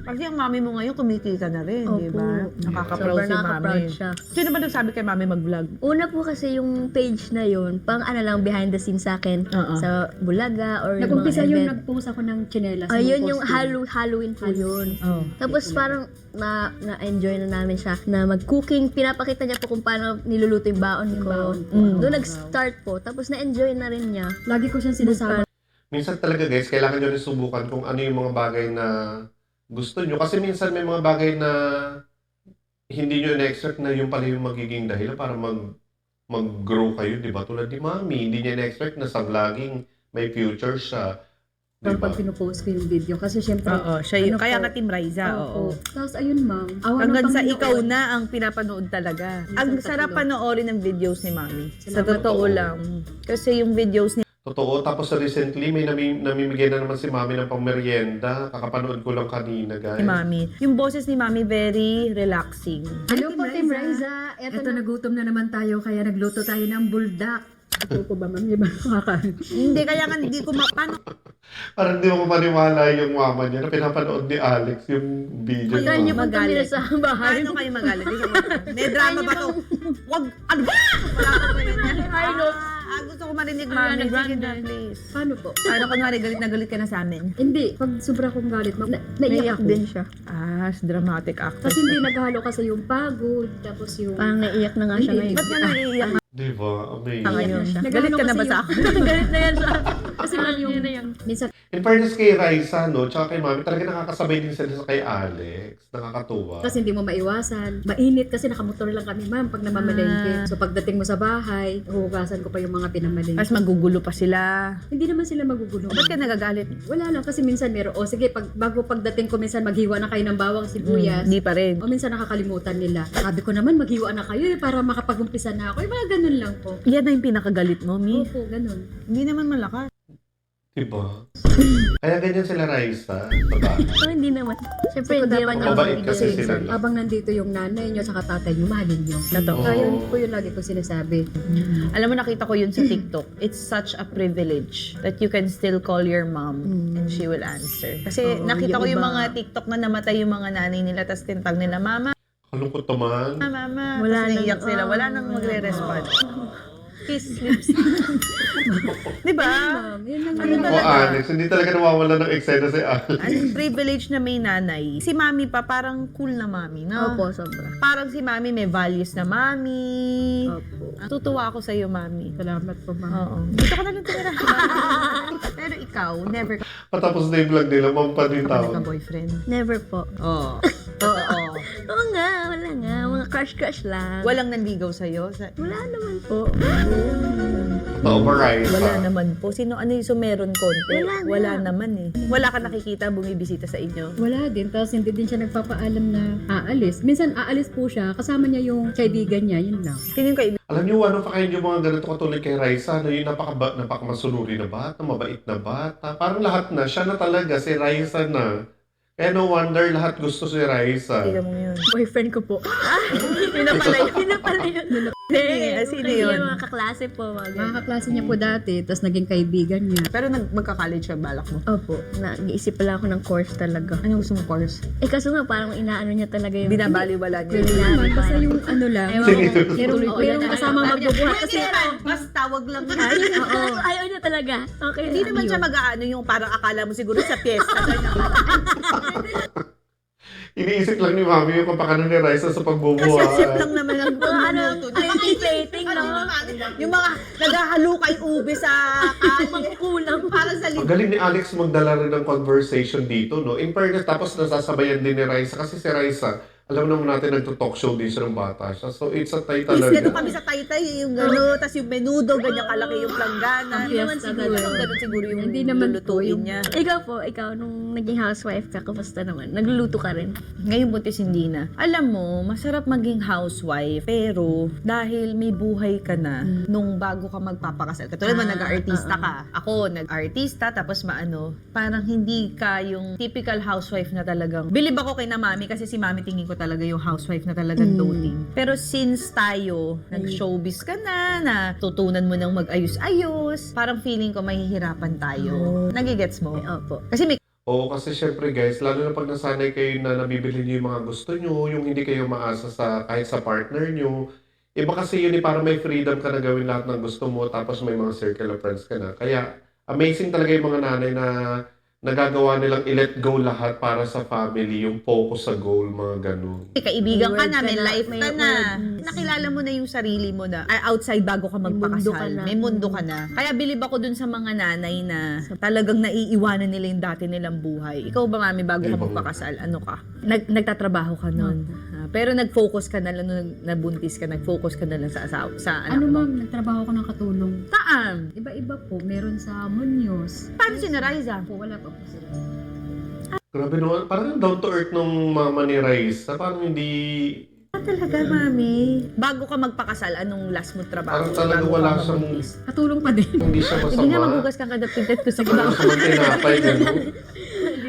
Kasi ang mami mo ngayon, kumikita na rin, di ba? Opo. Nakaka-proud Sobrang si nakaka-proud mami. siya. Sino ba nagsabi kay mami mag-vlog? Una po kasi yung page na yun, pang ano lang, behind the scenes sa akin. Oo. Sa Bulaga or nag-umpisa mga yung event. nag-post ako ng tsinelas. Ayun ng yung costume. Halloween po yun. Oh. Tapos parang na-enjoy na namin siya na mag-cooking. Pinapakita niya po kung paano niluluto yung baon ko. baon ko. Doon nag-start po. Tapos na-enjoy na rin niya. Lagi ko siyang sinasabi. Minsan talaga guys, kailangan nyo rin subukan kung ano yung mga bagay na gusto nyo. Kasi minsan may mga bagay na hindi nyo in-expect na yung pala yung magiging dahilan para mag-grow kayo, di ba? Tulad ni mami, hindi niya in-expect na sa vlogging may future siya. Di Pero ba? pag pinupost ko yung video. Kasi syempre, Oo, siya yun. ano Kaya po, nga Team Raisa, oo. Tapos ayun ma'am. Awa ng Hanggang sa Panginoon. ikaw na ang pinapanood talaga. Ang Minsan sarap tatlo. panoorin ng videos ni Mami. Sa Salamat totoo po. lang. Kasi yung videos ni Totoo. Tapos recently, may namimigay na naman si Mami ng pangmerienda. Kakapanood ko lang kanina, guys. Si Mami. Yung boses ni Mami, very relaxing. Hello po, Team Riza. Eto, nagutom na naman tayo, kaya nagluto tayo ng buldak. Ito po ba, ma'am? Di ba makakain? Hindi, kaya nga hindi ko mapano. Parang hindi mo maniwala yung mama niya na pinapanood ni Alex yung video Try niyo niya. po tumira sa bahay. Paano kayo magalit? Di ko may drama ba to? Wag, ano ba? Wala ko ganyan. High notes. Gusto ko marinig, Mami. Ariana Sige Grande. na, please. Paano po? Paano kunwari, galit na galit ka na sa amin? Hindi, pag sobra kong galit, naiyak Naiyak ako. din siya. Dramatic actor. Kasi hindi naghalo kasi yung pagod, tapos yung... Parang naiiyak na nga siya Hindi. ngayon. Ba't nga naiiyak Di ba? Amazing. ngayon? Nag-ano Galit ka na ba kasi sa yung- akin? Galit na yan siya. Kasi lang yung... Minsan, In fairness kay Raisa, no, tsaka kay Mami, talaga nakakasabay din sila sa kay Alex. Nakakatuwa. kasi hindi mo maiwasan. Mainit kasi nakamotor lang kami, ma'am, pag namamalengke. So pagdating mo sa bahay, huhugasan ko pa yung mga pinamalengke. Mas magugulo pa sila. Hindi naman sila magugulo. Ba't ka nagagalit? Wala lang, kasi minsan meron, sige, bago pagdating ko, minsan maghiwa na kayo ng bawang sibuyas. Hindi pa rin. O minsan nakakalimutan nila. Sabi ko naman, maghiwa na kayo para makapag-umpisa na ako. Mga ganun lang po. Yan na yung pinakagalit mo, Mi. Opo, ganun. Hindi naman malakas. Diba? Kaya ganyan sila Raisa. Diba? So, hindi naman. Siyempre, So, hindi dapat naman niya mabait mabibigyan. kasi Kasi sila. habang nandito yung nanay nyo at tatay nyo, mahalin nyo. Totoo. Kaya yun po yung lagi ko sinasabi. Alam mo, nakita ko yun sa TikTok. It's such a privilege that you can still call your mom and she will answer. Kasi Oo, nakita ko yung yung iba. mga TikTok na namatay yung mga nanay nila tapos tintag nila, Mama, Kalungkot naman. Mama. Wala Tapos naiiyak nang- sila. Wala nang magre-respond. Kiss lips. Diba? Ma'am, yun lang Ano yun. O talaga? Alex, hindi talaga nawawala ng eksena si Alex. Ang privilege na may nanay. Si Mami pa, parang cool na Mami, no? Opo, sobra. Parang si Mami may values na Mami. Opo. Tutuwa ako sa'yo, Mami. Salamat po, ma'am. Oo. Dito ka na lang tumira. Pero ikaw, never ka Patapos na yung vlog nila, ma'am pa din tawag. boyfriend. Never po. Oo. Oo. Oo nga, wala nga. Mga crush-crush lang. Walang nanligaw sa'yo? Wala naman po. Over Raisa. Wala naman po. Sino, ano yung meron konti? Wala nga. Wala naman eh. Wala ka nakikita bumibisita sa inyo? Wala din. Tapos hindi din siya nagpapaalam na aalis. Minsan aalis po siya. Kasama niya yung kaibigan niya. Yun lang. Tingin ko, Alam niyo, ano pa kayo yung mga ganito katulad kay Raisa, no, yung napakamasunuri na bata, mabait na bata. Parang lahat na, siya na talaga, si Raisa na. Kaya no wonder lahat gusto si Raisa. tingnan mo yun. Boyfriend ko po. Yun na pala yun. Yun na pala yun. Sino yun? Yung mga kaklase po. Mga Mga kaklase niya po dati. Tapos naging kaibigan niya. Pero magka-college siya, balak mo. Opo. Nag-iisip pala ako ng course talaga. Ano gusto mo course? Eh kaso nga parang inaano niya talaga yung... Binabaliwala niya. Naman, basta yung ano lang. Ewan ko. Merong kasama magbubuhat kasi Basta wag lang yun. Oo. Ayaw niya talaga. Okay. Hindi naman siya mag-aano yung parang akala mo siguro sa piyesta. Iniisip lang ni Mami yung kapakanan ni Raisa sa Kasi pagbubuhat. sip lang naman ang Ano, plating, Ano no? yung mga naghahalukay ube sa Magkukulang. para sa Ang galing ni Alex magdala rin ng conversation dito, no? In fairness, tapos nasasabayan din ni Raisa. Kasi si Raisa, alam naman natin nagto-talk show din siya ng bata siya. So, it's a tay Is talaga. kami sa Taytay, yung gano'n, tas yung menudo, ganyan kalaki yung planggana. Ang Hindi naman fiesta siguro, talaga. ganun siguro yung Hindi naman po lulutuin yung- niya. Ikaw, nung naging housewife ka, kamusta naman? Nagluluto ka rin? Ngayon buntis hindi na. Alam mo, masarap maging housewife, pero dahil may buhay ka na nung bago ka magpapakasal. Katulad mo, nag-artista ka. Ako, nag-artista, tapos parang hindi ka yung typical housewife na talagang, bilib ako kay na mami kasi si mami tingin ko talaga yung housewife na talagang doting. Pero since tayo, nag-showbiz ka na tutunan mo nang mag-ayos-ayos, parang feeling ko mahihirapan tayo. Nagigets mo? Opo. Kasi may Oo, kasi syempre guys, lalo na pag nasanay kayo na nabibili niyo yung mga gusto niyo, yung hindi kayo maasa sa kahit sa partner niyo. Iba kasi yun parang may freedom ka na gawin lahat ng gusto mo tapos may mga circle of friends ka na. Kaya amazing talaga yung mga nanay na nagagawa nilang i-let go lahat para sa family, yung focus sa goal, mga ganun. kaibigan ka May na, word may ka na, life may ka na. word. Nakilala mo na yung sarili mo na outside bago ka mundo ka magpakasal. na. May mundo ka na. Kaya bilib ako dun sa mga nanay na talagang naiiwanan nila yung dati nilang buhay. Ikaw ba, mami, bago ka Ibang- magpakasal, ano ka? Nagtatrabaho ka nun. Pero nag-focus ka na lang nung nabuntis ka, nag-focus ka na lang sa asawa, sa anak ano mo. ma'am, nagtrabaho ko ng katulong. Saan? Iba-iba po. Meron sa Muñoz. Paano si Naraiza? Po, wala pa po sila. Grabe naman, parang down to earth nung mama ni Raisa, parang hindi talaga, mami. Bago ka magpakasal, anong last mo trabaho? Parang talaga Bago wala ka siyang, magbuntis? Katulong pa din. hindi siya Hindi nga masama. magugas kang kadapit ko sa Wala siya tinapay, gano'n.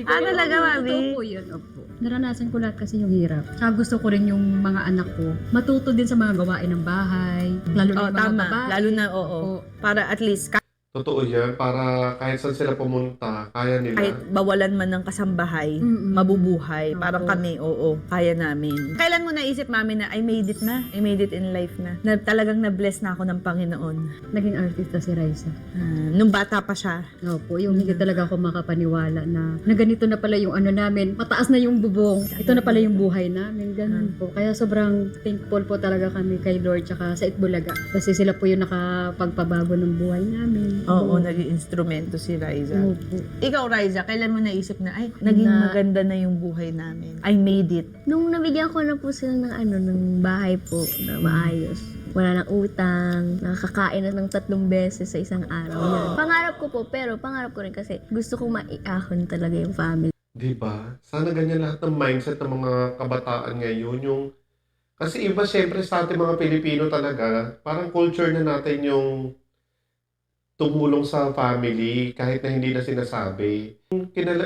talaga, mami? Totoo po yun, opo. Naranasan ko lahat kasi yung hirap. Tsaka gusto ko rin yung mga anak ko matuto din sa mga gawain ng bahay. Lalo na Oh, yung mga tama. babae. Lalo na, oo. Opo. Para at least, Totoo yan, para kahit saan sila pumunta, kaya nila. kahit bawalan man ng kasambahay, Mm-mm. mabubuhay. Opo. Parang kami, oo, kaya namin. Kailan mo naisip, mami, na I made it na? I made it in life na. Na talagang na-bless na ako ng Panginoon. Naging artista si Raisa. Nung bata pa siya. Opo, yung hindi talaga ako makapaniwala na ganito na pala yung ano namin, mataas na yung bubong, ito na pala yung buhay namin, ganun po. Kaya sobrang thankful po talaga kami kay Lord tsaka sa Itbulaga. Kasi sila po yung nakapagpabago ng buhay namin. Oo, naging instrumento si Riza. Opo. Ikaw, Riza, kailan mo naisip na, ay, naging Na- maganda na yung buhay namin. I made it. Nung nabigyan ko na po sila ng bahay po na maayos. Wala nang utang, nakakain na ng 3 beses sa isang araw. Yan. Pangarap ko po, pero pangarap ko rin kasi gusto kong maiahon talaga yung family. Diba? Sana ganyan lahat ng mindset ng mga kabataan ngayon. Yung, kasi iba syempre sa ating mga Pilipino talaga, parang culture na natin yung tumulong sa family kahit na hindi na sinasabi.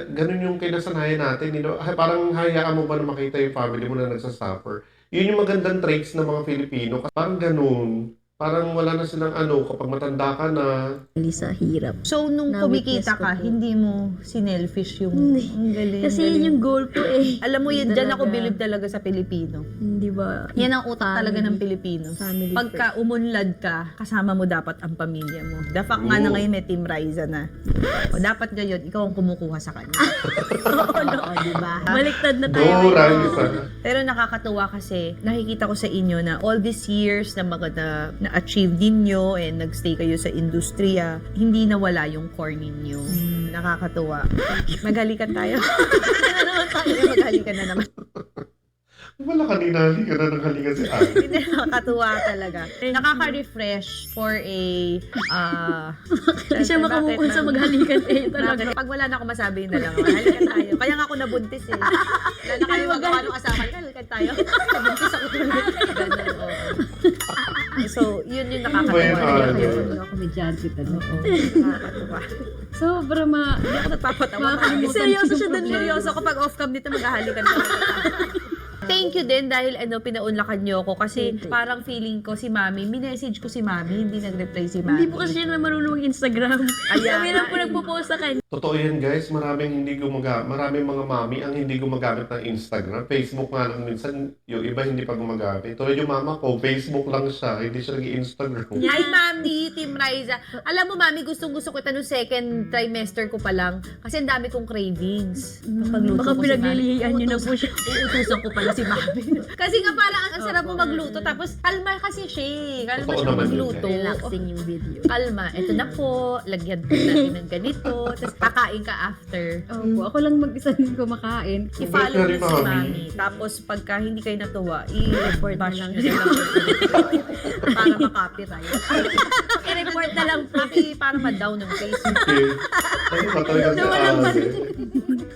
Ganun yung kinasanayan natin. Parang hayaan mo ba na makita yung family mo na nagsasuffer? Yun yung magandang traits ng mga Filipino. Parang ganun. Parang wala na silang kapag matanda ka na. Sa hirap. So, nung Na-witness kumikita ko ka, po. hindi mo sinelfish yung... Hindi. Ang galing. Kasi galing. yun yung goal ko eh. Alam mo, yun, dyan ako Talaga. believe talaga sa Pilipino. Hindi ba? Yan ang utak talaga ng Family. Pilipino. Family Pagka umunlad ka, kasama mo dapat ang pamilya mo. The fact nga na ngayon may Team Riza na. O, dapat ngayon, ikaw ang kumukuha sa kanya. Oo, no, diba? Baliktad na tayo. Go, ngayon. Raisa. Pero nakakatuwa kasi nakikita ko sa inyo na all these years na maganda na-achieve ninyo and nagstay kayo sa industriya, hindi nawala yung core ninyo. Nakakatuwa. Maghalikan tayo. Maghalikan na naman. Wala kanina, halika na ng halika si Ate. Hindi, nakakatuwa talaga. Nakaka-refresh for a... Hindi siya makamukun sa maghalikan eh. Talaga. Pag wala na ako masabi, yun na lang. Halikan tayo. Kaya nga ako nabuntis eh. Wala na kayo magawa ng kasama. Halikan tayo. Nabuntis ako tuloy. Ganun, oo. So, yun yung nakakatuwa. Well, Hindi ako komedyante talaga. Nakakatuwa. Sobrang Hindi ako nagpapatawa. Makakalimutan Seryoso yung siya dun. problema. Seryoso ko pag off-cam dito, maghahalikan talaga. Thank you din dahil pinaunlakan niyo ako kasi Thank you. parang feeling ko si Mami, minessage ko si Mami, hindi nag-reply si Mami. Hindi po kasi siya na marunong mag-Instagram. Ayan. Kami lang po nagpo-post sa kanya. Totoo yan guys, maraming mga mami ang hindi gumagamit ng Instagram. Facebook nga lang minsan, yung iba hindi pa gumagamit. Tulad yung mama ko, Facebook lang siya, hindi siya nag-Instagram. Hi, Mami, Team Riza. Alam mo, Mami, gustong-gusto ko ito nung second trimester ko pa lang kasi ang dami kong cravings. Pagluto Baka ko si Mami. pinaglilihan niyo na po siya. Uutusan ko pala si Mami. Kasi nga parang ang sarap mo magluto. Tapos, kalma kasi siya eh. Kalma Totoo siya naman yun, magluto. Relaxing yung video. Kalma. Ito na po. Lagyan po natin ng ganito. Tapos, kakain ka after. Opo, ako lang mag-isa din kumakain. I-follow Very mo si Mami. Mami. Tapos, pagka hindi kayo natuwa, i-report na lang siya. Para makopyright. I-report na lang po. Para ma-down ng Facebook. Okay. Ano ba talaga si Ate?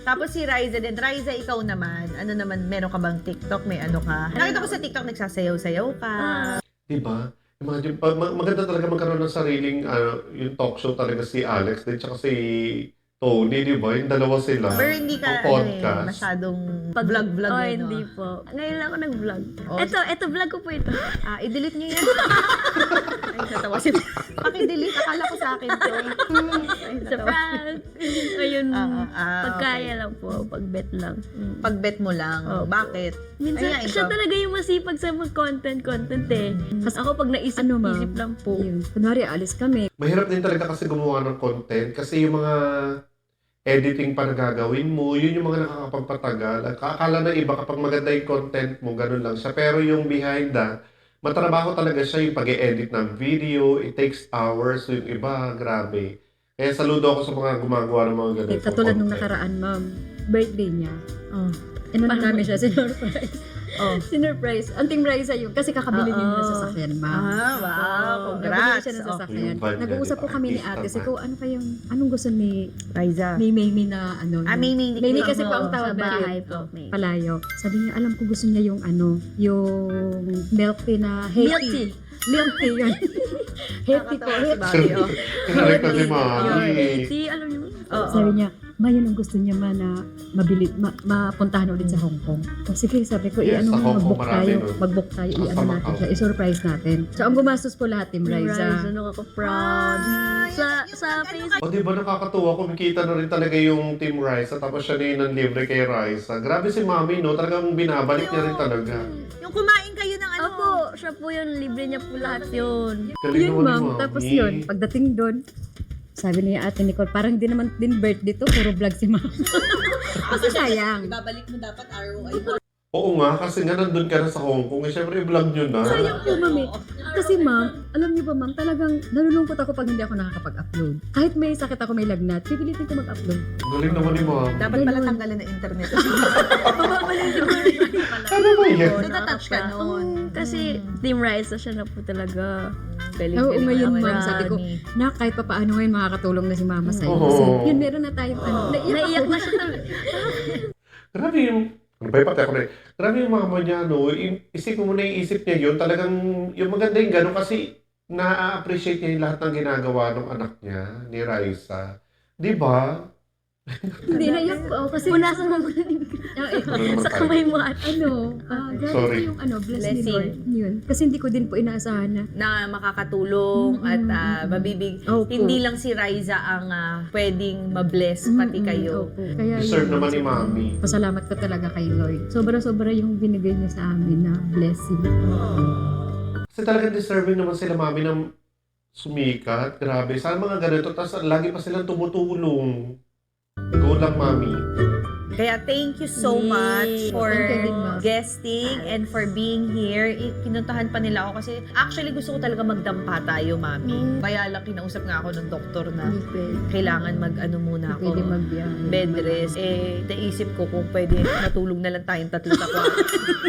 Tapos si Riza din. Riza, ikaw naman. Ano naman, meron ka bang TikTok? May ano ka? Nakita ko sa TikTok, nagsasayaw-sayaw ka. Diba? Imagine, maganda talaga magkaroon ng sariling yung talk show talaga si Alex din tsaka si Tony, di ba? Yung dalawa sila. Pero hindi ka, Ang podcast. masyadong vlog-vlog Oh, yun, hindi no? po. Ngayon lang ako nag-vlog. Oh. Ito, vlog ko po ito. I-delete niyo yan. Ay, natawa si... Paki-delete, akala ko sa akin to. Ay, Sa natawa. prank. Ayun, pagkaya okay. lang po, pag-bet lang. Pag-bet mo lang. Opo. Bakit? Minsan, Ayan, siya ikaw. talaga yung masipag sa mag-content eh. Kasi ako pag naisip, Ano, ma'am? isip lang po. Yun. Kunwari, alis kami. Mahirap din talaga kasi gumawa ng content kasi yung mga editing pa na gagawin mo, yun yung mga nakakapagpatagal. At akala na iba kapag maganda yung content mo, ganun lang siya. Pero yung behind that, matrabaho talaga siya yung pag-edit ng video. It takes hours. So yung iba, grabe. Kaya saludo ako sa mga gumagawa ng mga ganun. Katulad nung nakaraan, ma'am. Birthday niya. Oh. Ano Parang- namin siya, sinurprise. Oh. Sinurprise. Ang Team Raisa yun. Kasi kakabili din ng sasakyan, ma'am. Wow. Nabili Congrats. siya ng sasakyan. Yung van niya, Nag-uusap di po ba? kami ni Artista ate. Kasi van. ko, anong gusto ni Riza. Mimi na ano. Mimi. Mimi kasi po ang Sa tawag na bahay yun. po. May. Palayo. Sabi niya, alam ko gusto niya yung yung milk tea na Milk healthy. tea. Milk tea yun. Healthy po. Healthy. Kinalik ko si Mami. Si, alam niyo. Sabi niya, ma, yun ang gusto niya na mabili, mapuntahan ulit sa Hong Kong. O sige, sabi ko, Yes, sa Hong Kong mag-book marami tayo. nun. Mag-book tayo, Mas i-ano sa natin Macau. siya, i-surprise natin. So, ang gumastos po lahat, Team Riza, Riza. nakaka-proud. Sa Facebook. O di ba nakakatuwa, kumikita na rin talaga yung Team Raisa tapos siya na yun ang libre kay Raisa. Grabe si Mami, no? Talagang binabalik niya rin talaga. Yung kumain kayo ng ano. Opo, siya po yun. Libre niya po lahat yun. Galing Yun, naman ni ma'am. Mami. Tapos yun, pagdating doon, sabi niya ate Nicole, parang di naman din birthday to, puro vlog si ma'am. Kasi sayang. Ibabalik mo dapat ROI. Oo nga, kasi nga nandun ka na sa Hong Kong. Eh, syempre, i-vlog nyo na. Sayang po, ma'am eh. Kasi ma'am, alam niyo ba ma'am, talagang nalulungkot ako pag hindi ako nakakapag-upload. Kahit may sakit ako, may lagnat, pipilitin ko mag-upload. Galing naman ni Mami. Dapat pala tanggalin na internet. Ano ba yan? So, natouch ka noon. Kasi Team Raisa siya na po talaga. Oo, ngayon, ma'am, Marami. sabi ko, na kahit pa paano ngayon makakatulong na si mama sa'yo. Oo. Kasi yun, meron na tayong ano. Naiyak na siya talaga. Grabe yung... Ano ba yung pati ako na Grabe yung mama niya, no? Isipin mo na iisip niya yun. Talagang, yung maganda yung gano'n kasi na-appreciate niya yung lahat ng ginagawa ng anak niya, ni Raisa. Di ba? Hindi, naiyak ko. Kasi Punasan mo muna yung Ano naman sa tayo? kamay mo at grabe Sorry. ko yung bless ni Blessing. Lord. Yun. Kasi hindi ko din po inaasahan na. Na makakatulong at mabibig. Opo. Hindi lang si Riza ang pwedeng mabless, pati kayo. Opo. Kaya Deserve yun, naman ni sabi ko, Mami. Pasalamat ko talaga kay Lord. Sobra-sobra yung binigay niya sa amin na blessing. Kasi talagang deserving naman sila, Mami, ng sumikat. Grabe. Saan mga ganito? Tapos lagi pa silang tumutulong. Go lang, Mami. Kaya thank you so Yay. much for Thank you din, ma'am. guesting and for being here. Kinuntahan pa nila ako kasi actually gusto ko talaga magdampa tayo, Mami. Kaya lang kinausap nga ako ng doktor na kailangan mag-ano muna ako. Pwede magbiyahe. Bed rest. Naisip ko kung pwede matulog na lang tayong tatlo sa kwarto.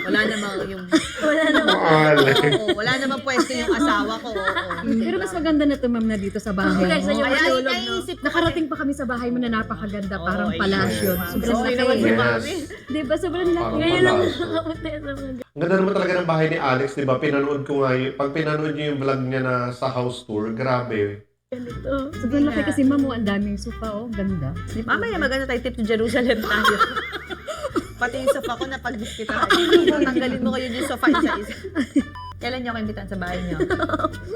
Wala namang yung... Oo, wala namang pwesto yung asawa ko. Oo. Pero mas maganda na to, ma'am, na dito sa bahay. Kaysa yung Kaya matulog, no? naisip ko Nakarating pa kami sa bahay mo na napakaganda, parang Oo, palasyo. yes. Sobrang Sorry laki. naman si Yes. Mami. Di ba? Sobrang laki. Parang Ngayon lang palasyo. nakapunta sa mga Ang ganda naman talaga ng bahay ni Alex, di ba? Pinanood ko nga yun. Pag pinanood niyo yung vlog niya na sa house tour, grabe. ganito. Sobrang laki kasi, ma'am, ang daming sofa, oh. Ganda. Mamaya maganda tayo tip to Jerusalem tayo. Pati yung sofa ko na pag-diskita tayo. Tanggalin mo kayo yung sofa isa-isa. Kailan niyo ako imbitan sa bahay niyo?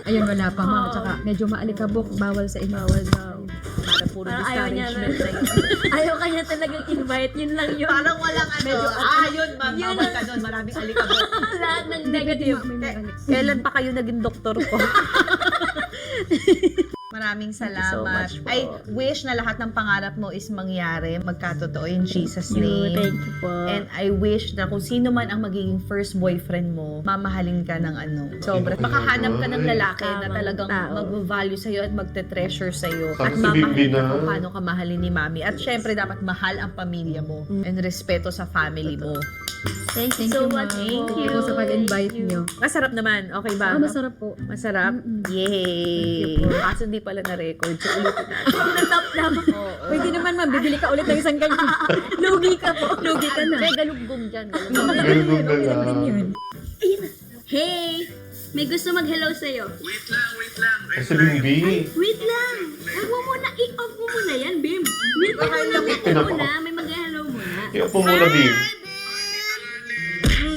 Ayun, wala pa, ma'am. At saka, medyo maalikabok, bawal sa inyo. Bawal daw. Para puro Parang ayaw niya discouragement na. na yun. Ayaw kanya talagang invite. Yun lang yun. Parang walang ano. Yun ma'am. Bawal ka doon. Maraming alikabok. Lahat ng Hindi pwede negative. may Alex. Kailan pa kayo naging doktor ko? Maraming salamat. so much po. I wish na lahat ng pangarap mo is mangyari, magkatotoo in Jesus' You, name. thank you po. And I wish na kung sino man ang magiging first boyfriend mo, mamahalin ka ng ano. Sobra. Makahanap ka ng lalaki na Tamang talagang tao. mag-value sa'yo at magte-treasure sa'yo. Sabi At si Bibi mamahalin ka na. kung paano ka mahalin ni Mami. At syempre, dapat mahal ang pamilya mo. And respeto sa family mo. Thank you Thank so you, much. ma'am. Thank po. you. Ako sa pag-invite Thank you. nyo. Masarap naman. Okay ba? Masarap po. Masarap? Mm-mm. Yay! Thank you po. Kaso hindi pala na-record. So, ulitin natin. Natap na. Oo. Pwede naman, ma'am. Bibili ka ulit ng isang ganyan. Lugi ka po. Lugi ka na. May galugong dyan. Galugong. Ganun Okay na lang din yun. lang. Hey! May gusto mag-hello sa'yo. Ay, si Bimbi. Wait lang! Huwag mo muna, i-off mo muna yan, Bim. Wait mo muna, wait mo Pinapa- muna. May mag-hello muna. Iupo muna, Bim.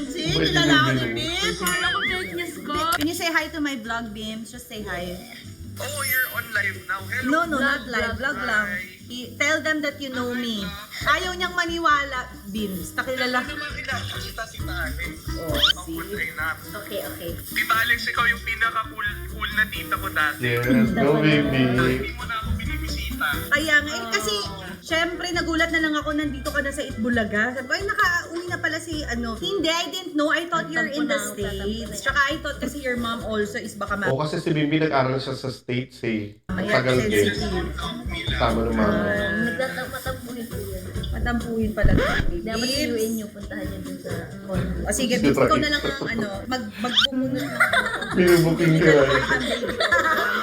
See, Wait, kilala ko Bim. ni Bim. Kala ko fake news ko. Can you say hi to my vlog, Bim? Just say hi. Oh, you're on live now. Hello. No, not live. Vlog lang. Tell them that you know me. Ayaw niyang maniwala, Bims. Nakilala. Ano naman kinakita si Alex? Oh, see? Ay na. Okay, okay. Di ba Alex, ikaw yung pinaka-cool na tita ko dati? Yes, go, Bimbi. Hindi mo na ako binibisita. Kaya nga, kasi, syempre, nagulat na lang ako, nandito ka na sa Itbulaga. Sabi ko, ay, nakauwi na pala si, ano. Hindi, I didn't know. I thought you're in the States. Tsaka, I thought kasi your mom also is baka O kasi si Bimbi nag-aral siya sa States eh. Ang tagal din. sensitive. Tama naman. Nagtatampuhin ko yun. Tatampuhin pala ito. Dapat siyuin nyo, puntahan nyo dun sa condo. O sige, Bibs, ikaw na lang ang magbumunot ng Pinubuking ka.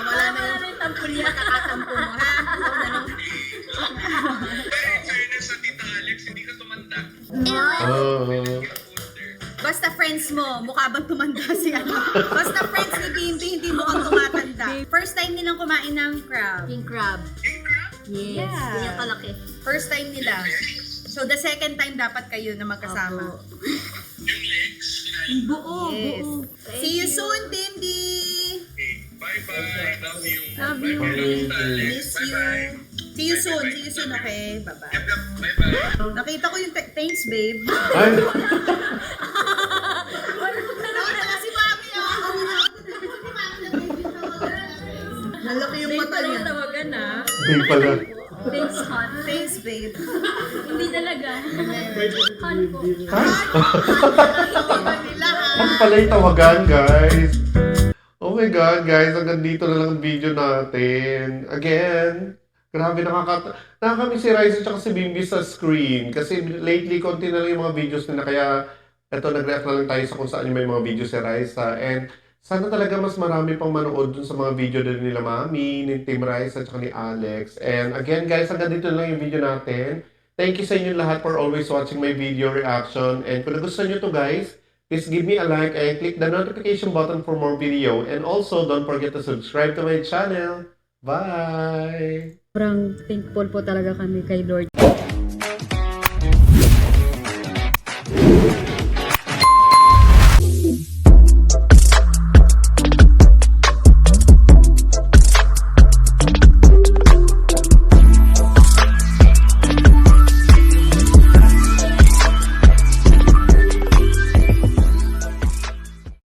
Mawala na yung tampul niya, kakatampo mo, ha? Ikaw na lang. Pero in fairness sa Tita Alex, hindi ka tumanda. Basta friends mo, mukha bang tumanda si ano? Basta friends ni Bimbi, hindi mukhang tumatanda. First time nilang kumain ng crab. King crab. Yes. Yeah. Ganyan kalaki. First time nila. So the second time dapat kayo na magkasama. Yung legs, Buo, Yes. buo. See you soon, Bimbi! bye-bye. Love you. Love you. Bye-bye, Tita Alex. Miss you. Bye-bye. See you soon. See you soon, okay? Bye-bye. Yep, yep. Bye-bye. Nakita ko yung thanks, babe. Ay, Nakita si Mami, Nalaki yung mata niya. Tawagan na. hindi pala. Thanks, hon. Thanks, babe. Hindi talaga. Hon po. Ano pala yung tawagan, guys? Oh my God, guys, hanggang dito na lang ang video natin. Again, grabe, nakakamiss si Rice at si Bimbi sa screen. Kasi lately, konti na lang yung mga videos nila. Kaya, eto, nag-react na lang tayo sa kung saan yung may mga videos si Raisa. And sana talaga mas marami pang manood dun sa mga video din nila Mami, ni Team Rice at ni Alex. And again, guys, hanggang dito na lang yung video natin. Thank you sa inyo lahat for always watching my video reaction. And kung nagustuhan nyo to, guys, please give me a like and click the notification button for more video. And also, don't forget to subscribe to my channel. Bye! Sobrang thankful po talaga kami kay Lord.